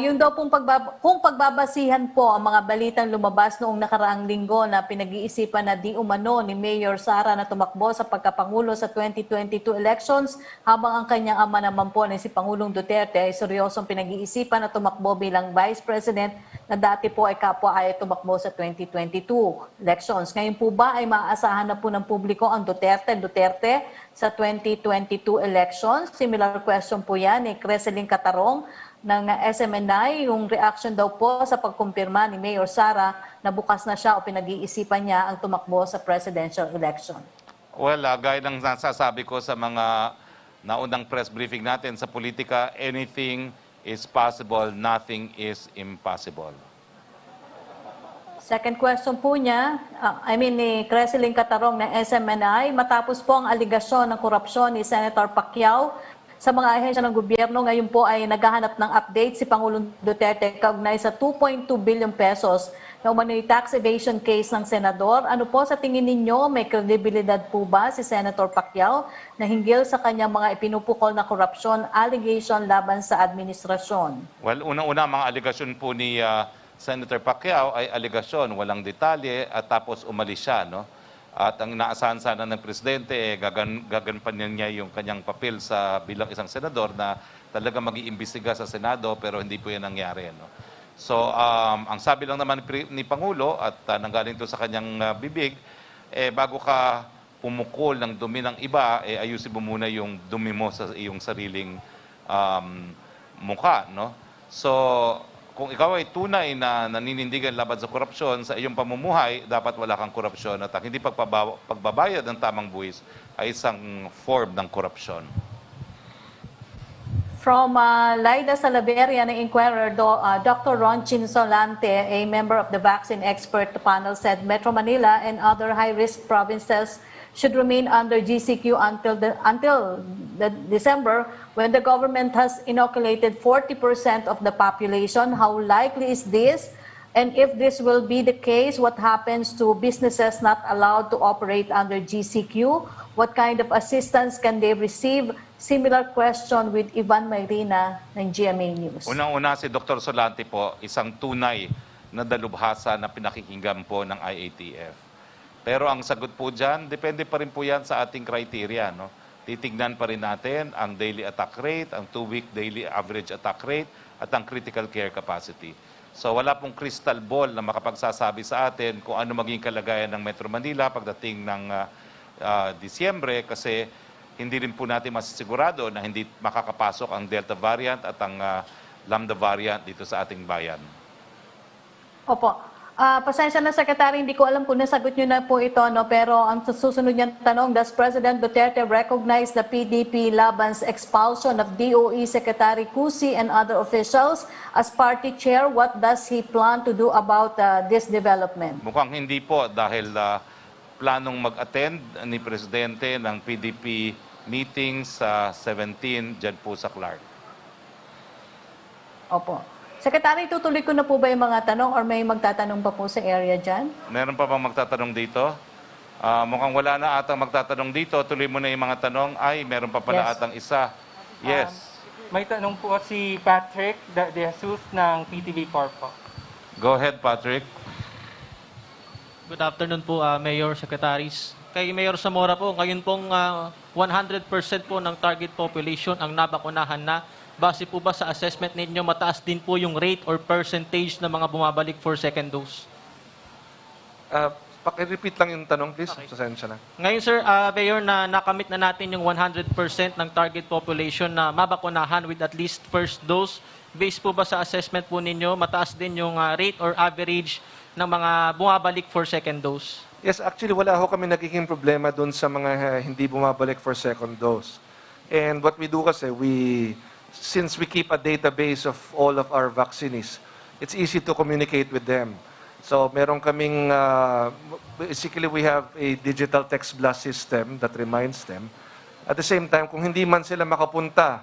Yung daw pong kung pagbabasihan po ang mga balitang lumabas noong nakaraang linggo na pinag-iisipan na di umano ni Mayor Sara na tumakbo sa pagkapangulo sa 2022 elections habang ang kanyang ama naman po na si Pangulong Duterte ay seryosong pinag-iisipan na tumakbo bilang Vice President na dati po ay kapwa ay tumakbo sa 2022 elections. Ngayon po ba ay maaasahan na po ng publiko ang Duterte sa 2022 elections? Similar question po yan ni Creseling Catarong ng SMNI, yung reaction daw po sa pagkumpirma ni Mayor Sara na bukas na siya o pinag-iisipan niya ang tumakbo sa presidential election. Well, gaya ng nasasabi ko sa mga naunang press briefing natin sa politika, anything is possible, nothing is impossible. Second question po niya, ni Creseling Catarong ng SMNI, matapos po ang aligasyon ng korupsyon ni Senator Pacquiao sa mga ahensya ng gobyerno, ngayon po ay naghahanap ng update si Pangulong Duterte kaugnay sa 2.2 billion pesos na umano'y tax evasion case ng senador. Ano po sa tingin ninyo, may kredibilidad po ba si Senator Pacquiao na hinggil sa kanyang mga ipinupukol na korupsyon, allegation laban sa administrasyon? Well, unang-una mga aligasyon po ni Senator Pacquiao ay aligasyon, walang detalye at tapos umalis siya, no? At ang inaasahan sana ng presidente, gaganpanin niya yung kanyang papel bilang isang senador na talaga mag-iimbestiga sa Senado, pero hindi po yan nangyari. No? So, ang sabi lang naman ni Pangulo, at nanggaling ito sa kanyang bibig, bago ka pumukol ng dumi ng iba, ayusin mo muna yung dumi mo sa iyong sariling mukha. No? So, kung ikaw ay tunay na naninindigan laban sa korupsyon sa iyong pamumuhay, dapat wala kang korupsyon at hindi pagbabayad ng tamang buwis ay isang form ng korupsyon. From Laida Salaveria ng Inquirer, Dr. Ron Chinsolante, a member of the vaccine expert panel, said Metro Manila and other high-risk provinces should remain under GCQ until December, when the government has inoculated 40% of the population. How likely is this? And if this will be the case, what happens to businesses not allowed to operate under GCQ? What kind of assistance can they receive? Similar question with Ivan Mayrina ng GMA News. Unang-una si Dr. Solante po, isang tunay na dalubhasa na pinakikinggan po ng IATF. Pero ang sagot po dyan, depende pa rin po yan sa ating criteria. No? Titignan pa rin natin ang daily attack rate, ang 2-week daily average attack rate, at ang critical care capacity. So wala pong crystal ball na makapagsasabi sa atin kung ano maging kalagayan ng Metro Manila pagdating ng Disyembre kasi hindi rin po natin masisigurado na hindi makakapasok ang Delta variant at ang Lambda variant dito sa ating bayan. Opo. Pasensya na, Secretary, hindi ko alam kung nasagot nyo na po ito, no? Pero ang susunod niyang tanong, does President Duterte recognize the PDP Laban's expulsion of DOE Secretary Cusi and other officials? As party chair, what does he plan to do about this development? Mukhang hindi po dahil planong mag-attend ni Presidente ng PDP meeting sa 17 dyan po sa Clark. Opo. Secretary, tutuloy ko na po ba yung mga tanong or may magtatanong pa po sa area dyan? Meron pa bang magtatanong dito? Mukhang wala na atang magtatanong dito. Tuloy mo na yung mga tanong. Ay, meron pa pala atang isa. Yes. May tanong po si Patrick De Jesus ng PTV Corpo. Go ahead, Patrick. Good afternoon po, Mayor, Secretaries. Kay Mayor Zamora po, ngayon pong 100% po ng target population ang nabakunahan na. Base po ba sa assessment ninyo, mataas din po yung rate or percentage ng mga bumabalik for second dose? Paki-repeat lang yung tanong, please. Okay. Pasensya na. Ngayon, sir, Mayor, na nakamit na natin yung 100% ng target population na mabakunahan with at least first dose. Based po ba sa assessment po ninyo, mataas din yung rate or average ng mga bumabalik for second dose? Yes, actually, wala ho kami nagiging problema dun sa mga hindi bumabalik for second dose. And what we do kasi, since we keep a database of all of our vaccinees, it's easy to communicate with them. So meron kaming, basically we have a digital text blast system that reminds them. At the same time, kung hindi man sila makapunta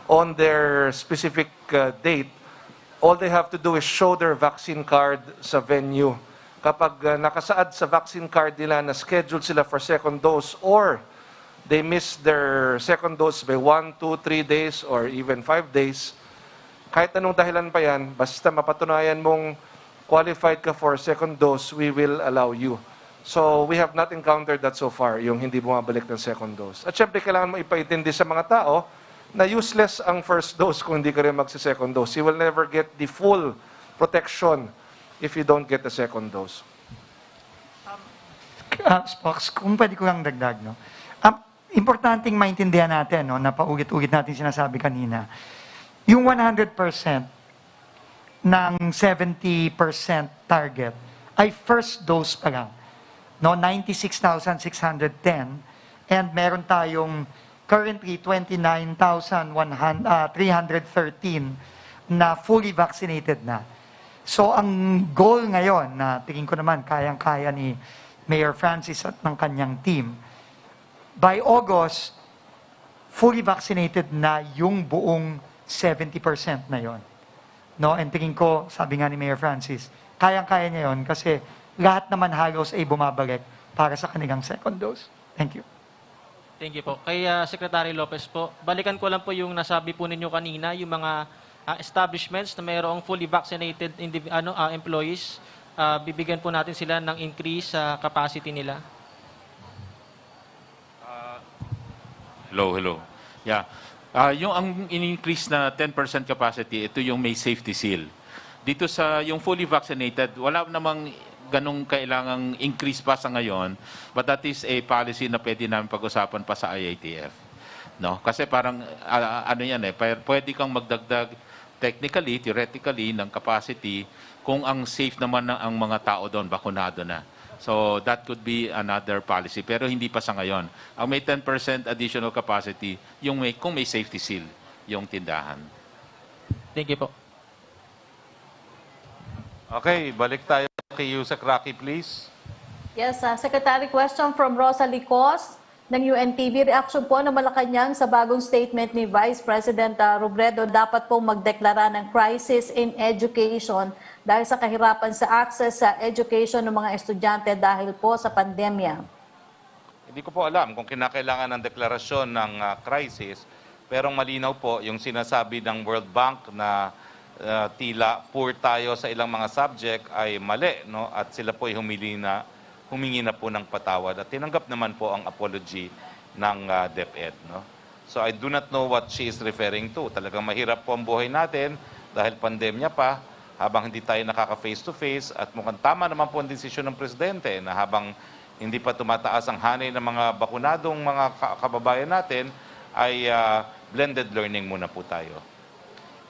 on their specific date, all they have to do is show their vaccine card sa venue. Kapag nakasaad sa vaccine card nila na scheduled sila for second dose or they miss their second dose by 1, 2, 3 days or even 5 days, kahit anong dahilan pa yan, basta mapatunayan mong qualified ka for second dose, we will allow you. So we have not encountered that so far, yung hindi bumabalik ng second dose. At syempre, kailangan mo ipaintindi sa mga tao na useless ang first dose kung hindi ka rin magsi-second dose. You will never get the full protection if you don't get the second dose. Spox, kung pwede ko lang dagdag, no? Importanteng maintindihan natin, no, na paulit-ulit natin sinasabi kanina, yung 100% ng 70% target ay first dose pa lang. No, 96,610 and meron tayong currently 29,313 na fully vaccinated na. So ang goal ngayon na tingin ko naman kayang-kaya ni Mayor Francis at ng kanyang team, by August, fully vaccinated na yung buong 70% na yon. No? And tingin ko, sabi nga ni Mayor Francis, kayang-kaya niya yon kasi lahat naman halos ay bumabalik para sa kanilang second dose. Thank you. Thank you po. Kay Secretary Lopez po, balikan ko lang po yung nasabi po ninyo kanina, yung mga establishments na mayroong fully vaccinated employees, bibigyan po natin sila ng increase sa capacity nila. Hello. Yeah. Yung ang in-increase na 10% capacity, ito yung may safety seal. Dito sa yung fully vaccinated, wala namang ganong kailangang increase pa sa ngayon, but that is a policy na pwede namin pag-usapan pa sa IATF. No? Kasi parang pwede kang magdagdag technically, theoretically ng capacity kung ang safe naman ang mga tao doon, bakunado na. So that could be another policy. Pero hindi pa sa ngayon. Ang may 10% additional capacity, kung may safety seal, yung tindahan. Thank you po. Okay, balik tayo kay Yusek Roque, please. Yes, Secretary, question from Rosalie Cos ng UNTV. Reaction po ng Malacanang sa bagong statement ni Vice President Robredo, dapat pong magdeklara ng crisis in education dahil sa kahirapan sa access sa education ng mga estudyante dahil po sa pandemya. Hindi ko po alam kung kinakailangan ng deklarasyon ng crisis, pero malinaw po yung sinasabi ng World Bank na tila poor tayo sa ilang mga subject ay mali, no? At sila po ay humingi na po ng patawad at tinanggap naman po ang apology ng DepEd, no? So I do not know what she is referring to. Talagang mahirap po ang buhay natin dahil pandemya pa, habang hindi tayo nakaka-face to face, at mukhang tama naman po ang desisyon ng Presidente na habang hindi pa tumataas ang hanay ng mga bakunadong mga kababayan natin, ay blended learning muna po tayo.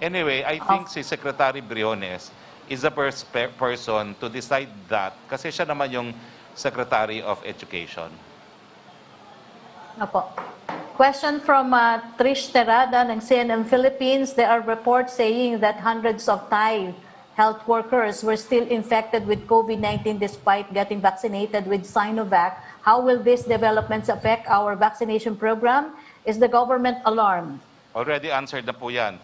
Anyway, I think si Secretary Briones is the first person to decide that kasi siya naman yung Secretary of Education. Opo. Question from Trish Terada ng CNN Philippines. There are reports saying that hundreds of Thai health workers were still infected with COVID-19 despite getting vaccinated with Sinovac. How will these developments affect our vaccination program? Is the government alarmed? Already answered na po yan.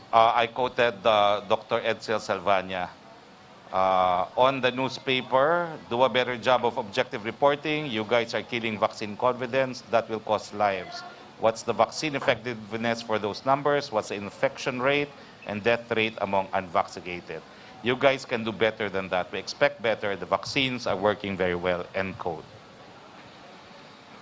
I quoted Dr. Edsel Salvania. On the newspaper, do a better job of objective reporting. You guys are killing vaccine confidence. That will cost lives. What's the vaccine effectiveness for those numbers? What's the infection rate and death rate among unvaccinated? You guys can do better than that. We expect better. The vaccines are working very well. End quote.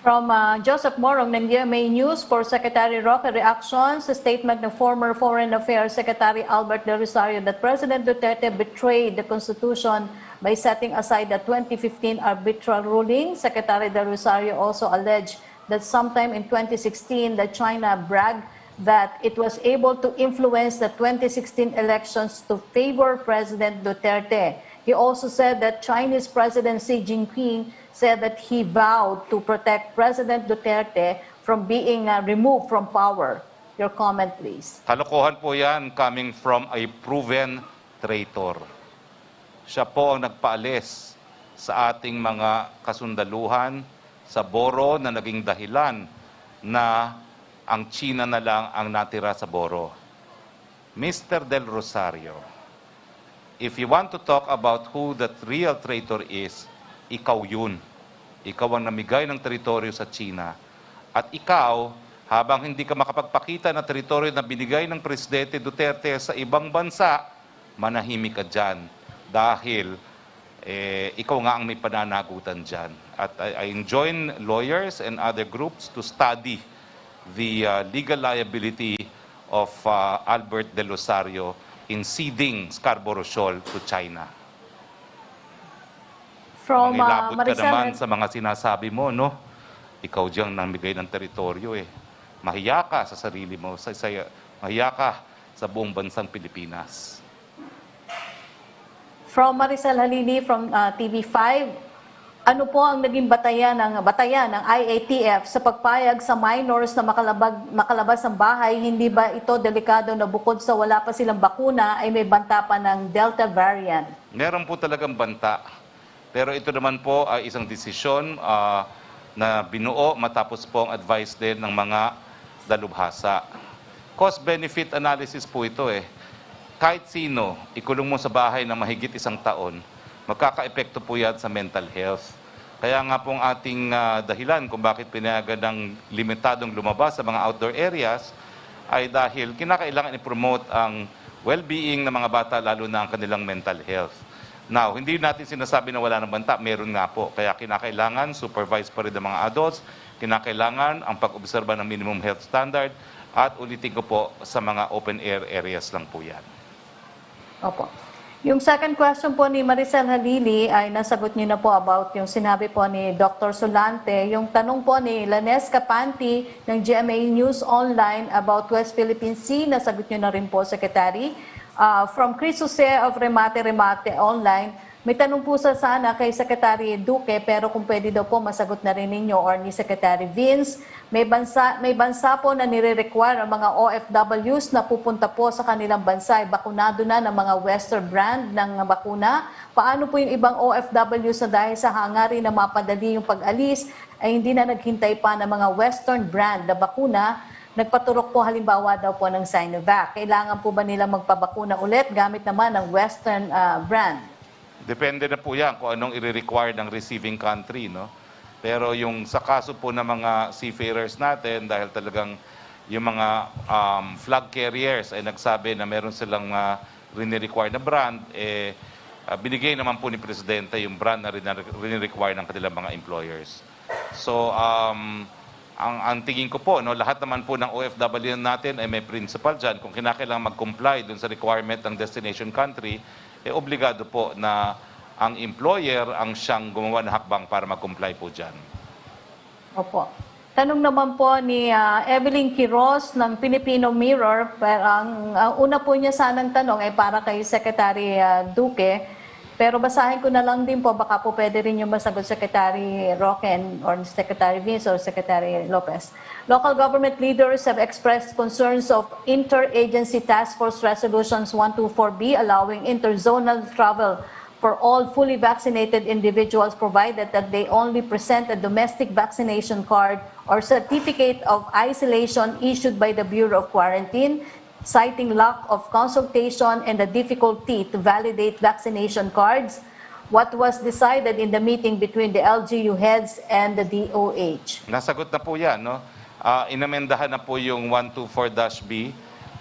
From Joseph Morong ng GMA News for Secretary Roque, reactions sa statement ng former Foreign Affairs Secretary Albert De Rosario that President Duterte betrayed the Constitution by setting aside the 2015 arbitral ruling. Secretary De Rosario also alleged that sometime in 2016 that China bragged that it was able to influence the 2016 elections to favor President Duterte. He also said that Chinese President Xi Jinping said that he vowed to protect President Duterte from being removed from power. Your comment, please. Kalokohan po yan coming from a proven traitor. Siya po ang nagpaalis sa ating mga kasundaluhan sa Boro na naging dahilan na ang China na lang ang natira sa Boro. Mr. Del Rosario, if you want to talk about who the real traitor is, ikaw yun. Ikaw ang namigay ng teritoryo sa China. At ikaw, habang hindi ka makapagpakita ng teritoryo na binigay ng Presidente Duterte sa ibang bansa, manahimik ka dyan. Dahil ikaw nga ang may pananagutan dyan. At I enjoin lawyers and other groups to study the legal liability of Albert De Rosario in ceding Scarborough Shoal to China. From Mangilabot ka naman Maricel, sa mga sinasabi mo, no? Ikaw diyang namigay ng teritoryo eh. Mahiya ka sa sarili mo, mahiya ka sa buong bansang Pilipinas. from Maricel Halili from TV5, ano po ang naging batayan ng IATF sa pagpayag sa minors na makalabas ng bahay? Hindi ba ito delikado na bukod sa wala pa silang bakuna ay may banta pa ng Delta variant? Meron po talagang banta. Pero ito naman po ay isang desisyon na binuo matapos po ang advice din ng mga dalubhasa. Cost-benefit analysis po ito eh. Kahit sino, ikulong mo sa bahay na mahigit 1 taon, magkaka-epekto po yan sa mental health. Kaya nga pong ating dahilan kung bakit pinayagan ng limitadong lumabas sa mga outdoor areas ay dahil kinakailangan i-promote ang well-being ng mga bata, lalo na ang kanilang mental health. Now, hindi natin sinasabi na wala ng banta, meron nga po. Kaya kinakailangan, supervise pa rin ng mga adults, kinakailangan ang pag-obserba ng minimum health standard, at ulitin ko po, sa mga open air areas lang po yan. Opo. Yung second question po ni Maricel Halili ay nasagot niyo na po about yung sinabi po ni Dr. Solante. Yung tanong po ni Lanes Capanti ng GMA News Online about West Philippine Sea, nasagot niyo na rin po, Secretary. From Chris Jose of Remate Online, may tanong po sana kay Secretary Duque, pero kung pwede daw po masagot na rin ninyo or ni Secretary Vince. May bansa po na nire-require ang mga OFWs na pupunta po sa kanilang bansa ay bakunado na ng mga Western brand ng bakuna. Paano po yung ibang OFWs na dahil sa hangarin na mapadali yung pag-alis ay hindi na naghintay pa ng mga Western brand na bakuna? Nagpaturok po halimbawa daw po ng Sinovac. Kailangan po ba nila magpabakuna ulit gamit naman ng Western brand? Depende na po yan kung anong i-require ng receiving country, no? Pero yung sa kaso po ng mga seafarers natin, dahil talagang yung mga flag carriers ay nagsabi na meron silang rini-require na brand, binigay naman po ni Presidente yung brand na rini-require ng kanilang mga employers. So, ang tingin ko po, no, lahat naman po ng OFW natin ay may principle dyan. Kung kinakailangan mag-comply dun sa requirement ng destination country, obligado po na ang employer ang siyang gumawa ng hakbang para mag-comply po dyan. Opo. Tanong naman po ni Evelyn Quiroz ng Filipino Mirror. Ang una po niya sanang tanong ay para kay Secretary Duque. Pero basahin ko na lang din po, baka po pwede rin yung masagot Secretary Roque or Secretary Vince or Secretary Lopez. Local government leaders have expressed concerns of Interagency Task Force Resolutions 124B allowing interzonal travel for all fully vaccinated individuals provided that they only present a domestic vaccination card or certificate of isolation issued by the Bureau of Quarantine, citing lack of consultation and the difficulty to validate vaccination cards. What was decided in the meeting between the LGU heads and the DOH? Nasagot na po yan, no? Inamendahan na po yung 124-B.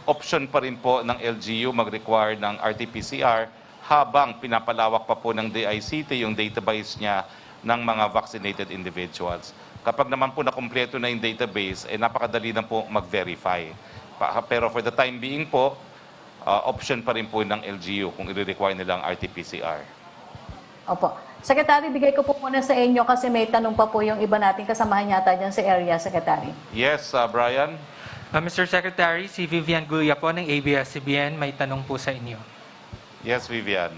Option pa rin po ng LGU mag-require ng RT-PCR habang pinapalawak pa po ng DICT yung database niya ng mga vaccinated individuals. Kapag naman po nakumpleto na yung database, napakadali na po mag-verify. Pero for the time being po, option pa rin po ng LGU kung i-require nilang RT-PCR. Opo. Secretary, bigay ko po muna sa inyo kasi may tanong pa po yung iba nating kasamahan yata dyan sa area, Secretary. Yes, Brian? Mr. Secretary, si Vivian Guya po ng ABS-CBN may tanong po sa inyo. Yes, Vivian.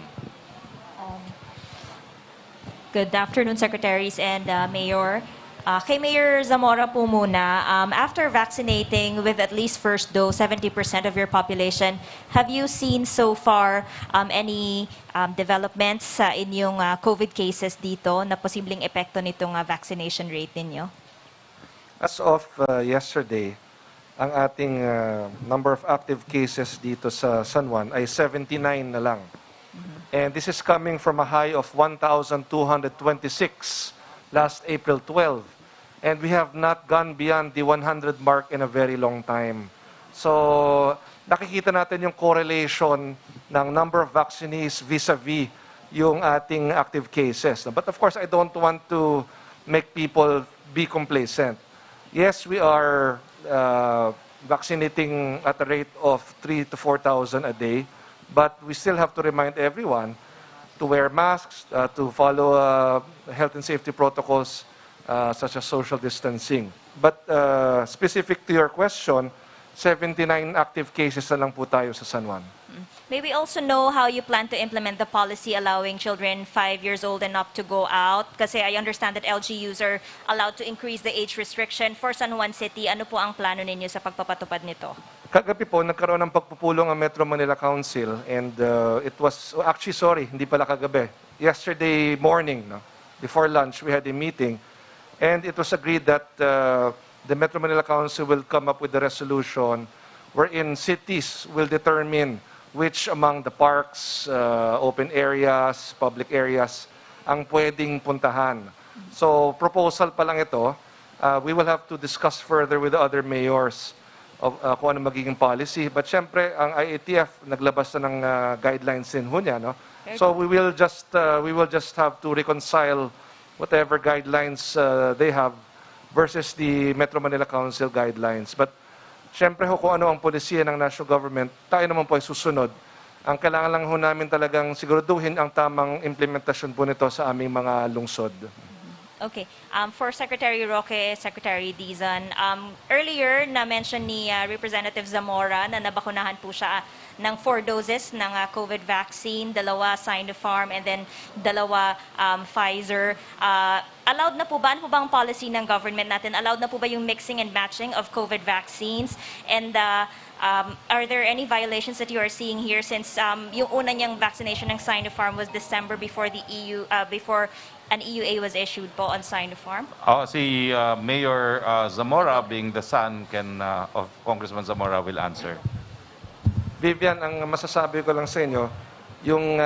Good afternoon, Secretaries and Mayor. Kay Mayor Zamora po muna, after vaccinating with at least first dose, 70% of your population, have you seen so far any developments sa inyong COVID cases dito na posibleng epekto nitong vaccination rate ninyo? As of yesterday, ang ating number of active cases dito sa San Juan ay 79 na lang. And this is coming from a high of 1,226 last April 12. And we have not gone beyond the 100 mark in a very long time. So, nakikita natin yung correlation ng number of vaccinees vis-a-vis yung ating active cases. But of course, I don't want to make people be complacent. Yes, we are vaccinating at a rate of 3,000 to 4,000 a day, but we still have to remind everyone to wear masks, to follow health and safety protocols, such as social distancing. But specific to your question, 79 active cases na lang po tayo sa San Juan. May we also know how you plan to implement the policy allowing children 5 years old and up to go out? Kasi I understand that LGUs are allowed to increase the age restriction for San Juan City. Ano po ang plano ninyo sa pagpapatupad nito? Kagabi po, nagkaroon ng pagpupulong ang Metro Manila Council and it was, actually sorry, hindi pala kagabi. Yesterday morning, no, before lunch, we had a meeting. And it was agreed that the Metro Manila Council will come up with a resolution wherein cities will determine which among the parks, open areas, public areas, ang pwedeng puntahan. So proposal pa lang ito. We will have to discuss further with the other mayors of kung ano magiging policy. But syempre, ang IATF naglabas na ng guidelines din ho niya, no? So we will just have to reconcile whatever guidelines they have versus the Metro Manila Council guidelines. But syempre ho, kung ano ang polisiya ng national government, tayo naman po ay susunod. Ang kailangan lang ho namin talagang siguraduhin ang tamang implementasyon po nito sa aming mga lungsod. Okay. For Secretary Roque, Secretary Dizon, earlier na-mention ni Representative Zamora na nabakunahan po siya ng 4 doses ng COVID vaccine, 2 Sinopharm, and then 2 Pfizer. Allowed na po ba? Ano po ba ang policy ng government natin? Allowed na po ba yung mixing and matching of COVID vaccines? And are there any violations that you are seeing here since yung una niyang vaccination ng Sinopharm was December before the EU, before an EUA was issued po on Sinopharm? Si Mayor Zamora, being the son of Congressman Zamora, will answer. Vivian, ang masasabi ko lang sa inyo, yung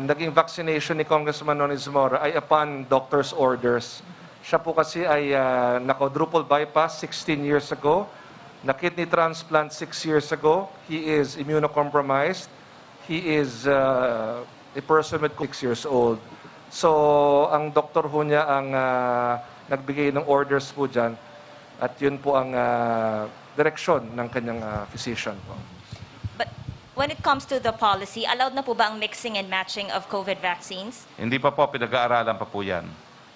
naging vaccination ni Congressman Noni Zamora ay upon doctor's orders. Siya po kasi ay naka-quadruple bypass 16 years ago, na kidney transplant 6 years ago. He is immunocompromised. He is a person with 6 years old. So, ang doktor ho niya ang nagbigay ng orders po dyan at yun po ang direksyon ng kanyang physician po. But when it comes to the policy, allowed na po ba ang mixing and matching of COVID vaccines? Hindi pa po, pinag-aaralan pa po yan.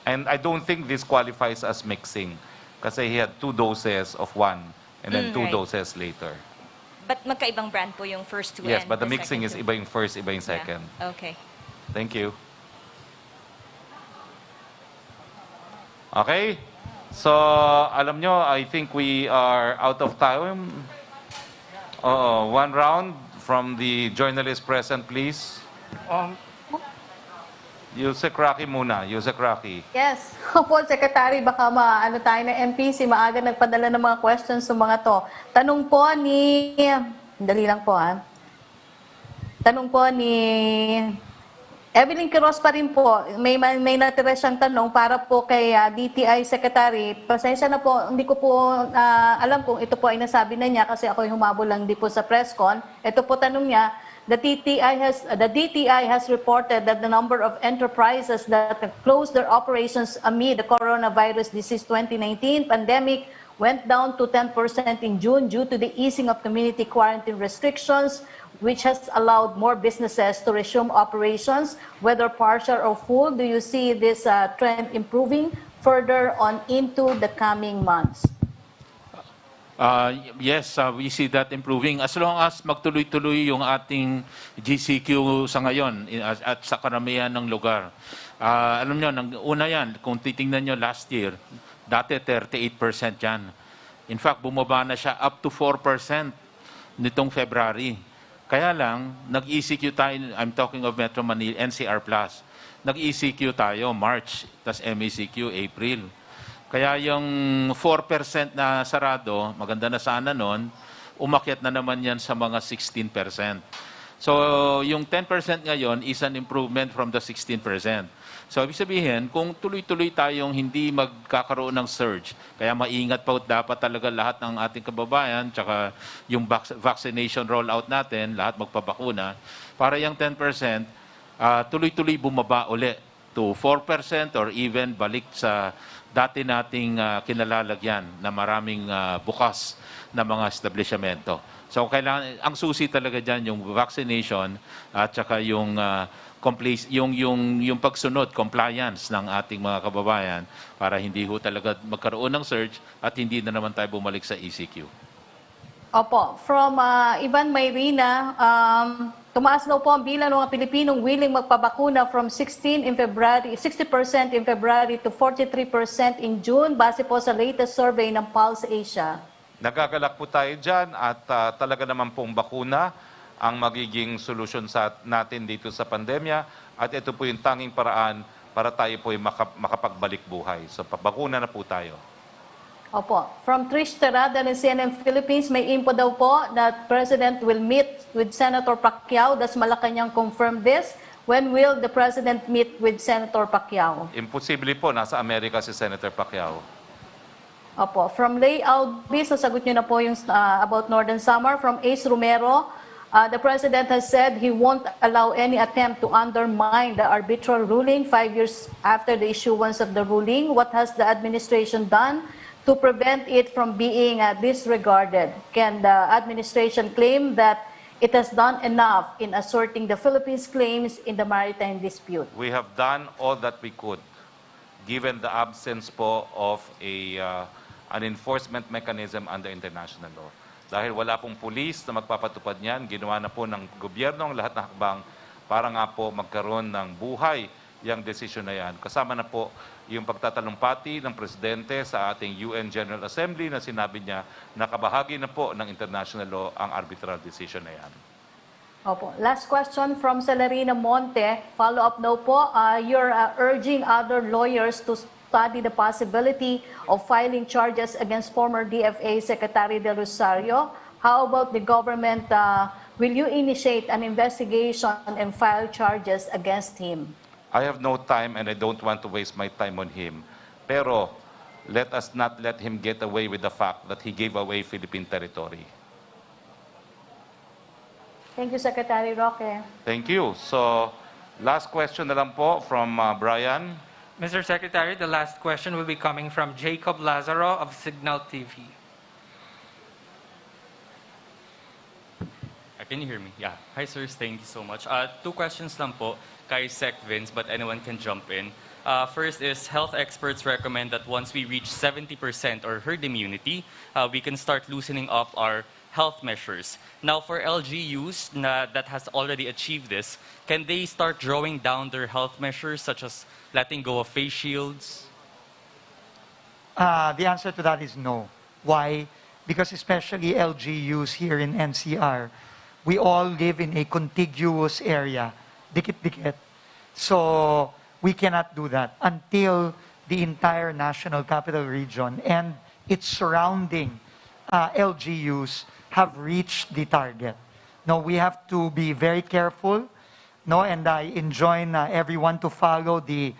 And I don't think this qualifies as mixing kasi he had 2 doses of one and then 2 right. doses later. But magkaibang brand po yung first two Yes, and but the the mixing is second two. iba yung first, iba yung second. Yeah. Okay. Thank you. Okay? So, alam nyo, I think we are out of time. One round from the journalist present, please. Yusek Roque muna. Yusek Roque. Yes. Opo, Secretary, baka maano tayo ng MPC, maaga nagpadala ng mga questions sa mga to. Tanong po ni... Dali lang po, ha. Tanong po ni... Evelyn Quiroz pa rin po. May natira siyang tanong para po kay DTI Secretary. Pasensya na po, hindi ko po alam kung ito po ay nasabi na niya kasi ako humabol lang di po sa press con. Ito po tanong niya, the DTI has reported that the number of enterprises that closed their operations amid the coronavirus disease 2019 pandemic went down to 10% in June due to the easing of community quarantine restrictions, which has allowed more businesses to resume operations, whether partial or full. Do you see this trend improving further on into the coming months? Yes, we see that improving. As long as magtuloy-tuloy yung ating GCQ sa ngayon at sa karamihan ng lugar. Alam nyo, una yan, kung titingnan nyo last year, dati 38% yan. In fact, bumaba na siya up to 4% nitong February. Kaya lang, nag-ECQ tayo, I'm talking of Metro Manila, NCR+. Nag-ECQ tayo March, tas MECQ April. Kaya yung 4% na sarado, maganda na sana nun, umakyat na naman yan sa mga 16%. So, yung 10% ngayon is an improvement from the 16%. So, ibig sabihin, kung tuloy-tuloy tayong hindi magkakaroon ng surge, kaya maingat pa dapat talaga lahat ng ating kababayan, tsaka yung vaccination rollout natin, lahat magpabakuna, para yung 10%, tuloy-tuloy bumaba uli to 4% or even balik sa dati nating kinalalagyan na maraming bukas na mga establishmento. So, kailangan, ang susi talaga dyan yung vaccination at saka yung yung pagsunod, compliance ng ating mga kababayan para hindi ho talaga magkaroon ng surge at hindi na naman tayo bumalik sa ECQ. Opo. From Ivan Mayrina, tumaas daw po ang bilang ng mga Pilipinong willing magpabakuna from 60% in February to 43% in June base po sa latest survey ng Pulse Asia. Nagagalak po tayo dyan at talaga naman pong bakuna ang magiging solusyon natin dito sa pandemya at ito po yung tanging paraan para tayo po makapagbalik buhay. So, pabakuna na po tayo. Opo. From Trish Terada ng CNN Philippines, may info daw po that President will meet with Senator Pacquiao. Does Malacanang confirm this? When will the President meet with Senator Pacquiao? Imposible po, nasa Amerika si Senator Pacquiao. Opo. From Lay Albi, sasagot nyo na po yung about Northern Samar. From Ace Romero, the President has said he won't allow any attempt to undermine the arbitral ruling 5 years after the issuance of the ruling. What has the administration done to prevent it from being disregarded? Can the administration claim that it has done enough in asserting the Philippines' claims in the maritime dispute? We have done all that we could given the absence po of an enforcement mechanism under international law. Dahil wala pong pulis na magpapatupad niyan, ginawa na po ng gobyerno ang lahat ng hakbang para nga po magkaroon ng buhay yung desisyon na yan. Kasama na po yung pagtatalumpati ng Presidente sa ating UN General Assembly na sinabi niya na kabahagi na po ng international law ang arbitral decision na yan. Opo. Last question from Celerina Monte. Follow-up daw po. You're urging other lawyers to study the possibility of filing charges against former DFA Secretary Del Rosario. How about the government? Will you initiate an investigation and file charges against him? I have no time and I don't want to waste my time on him. Pero let us not let him get away with the fact that he gave away Philippine territory. Thank you, Secretary Roque. Thank you. So, last question na lang po from Brian. Mr. Secretary, the last question will be coming from Jacob Lazaro of Signal TV. Can you hear me? Yeah. Hi, sirs. Thank you so much. Two questions lang po kay Sec Vince, but anyone can jump in. First is, health experts recommend that once we reach 70% or herd immunity, we can start loosening up our health measures. Now, for LGUs that has already achieved this, can they start drawing down their health measures, such as letting go of face shields? The answer to that is no. Why? Because especially LGUs here in NCR, we all live in a contiguous area, dikit-dikit. So we cannot do that until the entire National Capital Region and its surrounding LGUs have reached the target. No, we have to be very careful, no, and I enjoin everyone to follow the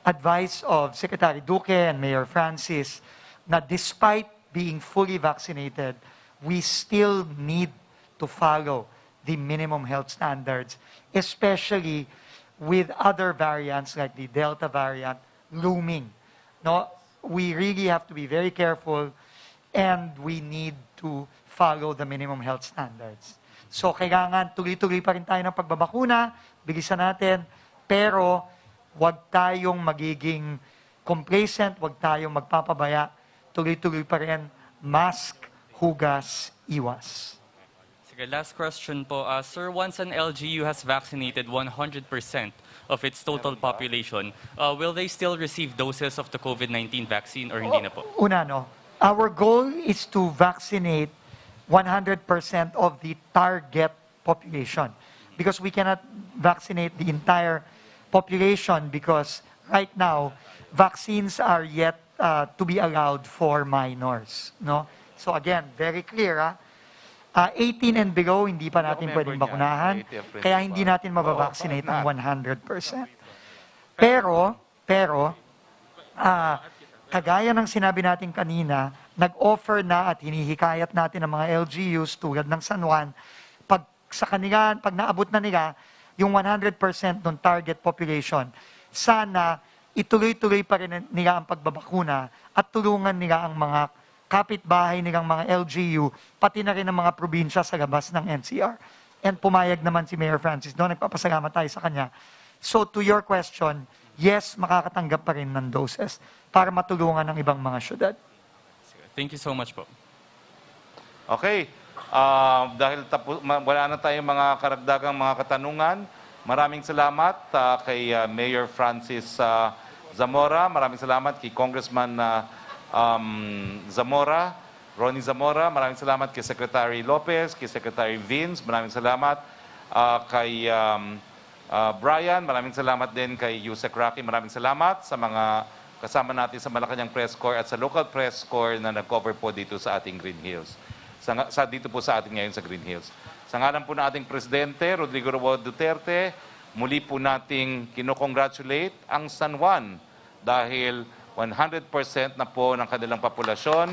advice of Secretary Duque and Mayor Francis, na despite being fully vaccinated, we still need to follow the minimum health standards, especially with other variants like the Delta variant looming. No, we really have to be very careful, and we need to follow the minimum health standards. So kailangan tuloy-tuloy pa rin tayo ng pagbabakuna, bilisan natin, pero wag tayong magiging complacent, wag tayong magpapabaya, tuloy-tuloy pa rin, mask, hugas, iwas. Last question po. Sir, once an LGU has vaccinated 100% of its total population, will they still receive doses of the COVID-19 vaccine or hindi na po? Una, no. Our goal is to vaccinate 100% of the target population because we cannot vaccinate the entire population because right now, vaccines are yet to be allowed for minors. No? So again, very clear, 18 and below, hindi pa natin pwedeng bakunahan. Kaya hindi natin mabavaccinate ng 100%. Pero, kagaya ng sinabi natin kanina, nag-offer na at hinihikayat natin ng mga LGUs tulad ng San Juan, pag naabot na nila yung 100% ng target population, sana ituloy-tuloy pa rin nila ang pagbabakuna at tulungan nila ang mga kapitbahay nilang mga LGU, pati na rin ang mga probinsya sa labas ng NCR. And pumayag naman si Mayor Francis doon, nagpapasalamat tayo sa kanya. So to your question, yes, makakatanggap pa rin ng doses para matulungan ang ibang mga syudad. Thank you so much po. Okay. Dahil wala na tayong mga karagdagang mga katanungan, maraming salamat kay Mayor Francis Zamora. Maraming salamat kay Congressman Zamora, Ronnie Zamora. Maraming salamat kay Secretary Lopez, kay Secretary Vince. Maraming salamat kay Brian. Maraming salamat din kay Yusek Roque. Maraming salamat sa mga kasama natin sa Malacanang Press Corps at sa local press corps na nag-cover po dito sa ating Green Hills. Dito po sa atin ngayon sa Green Hills. Sa ngalan po ng ating Presidente, Rodrigo Roa Duterte, muli po nating kinocongratulate ang San Juan dahil 100% na po ng kanilang populasyon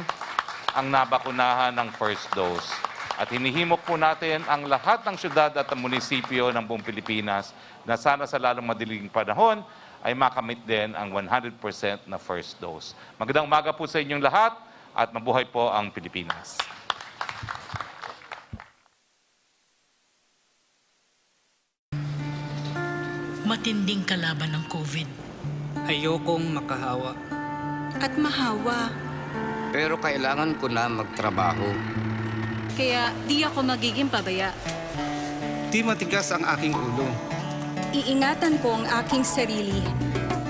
ang nabakunahan ng first dose. At hinihimok po natin ang lahat ng syudad at ang munisipyo ng buong Pilipinas na sana sa lalong madaling panahon ay makamit din ang 100% na first dose. Magandang umaga po sa inyong lahat at mabuhay po ang Pilipinas. Matinding kalaban ng COVID. Ayokong makahawa. At mahawa. Pero kailangan ko na magtrabaho. Kaya di ako magiging pabaya. Di matigas ang aking ulo. Iingatan ko ang aking sarili.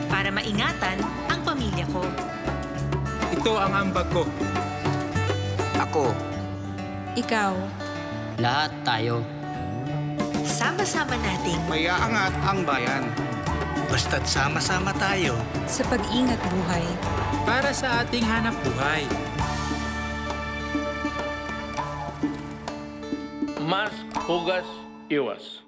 Para maingatan ang pamilya ko. Ito ang ambag ko. Ako. Ikaw. Lahat tayo. Sama-sama nating Mayaangat ang bayan. Basta't sama-sama tayo. Sa pag-ingat buhay. Para sa ating hanap buhay. Mask, hugas, iwas.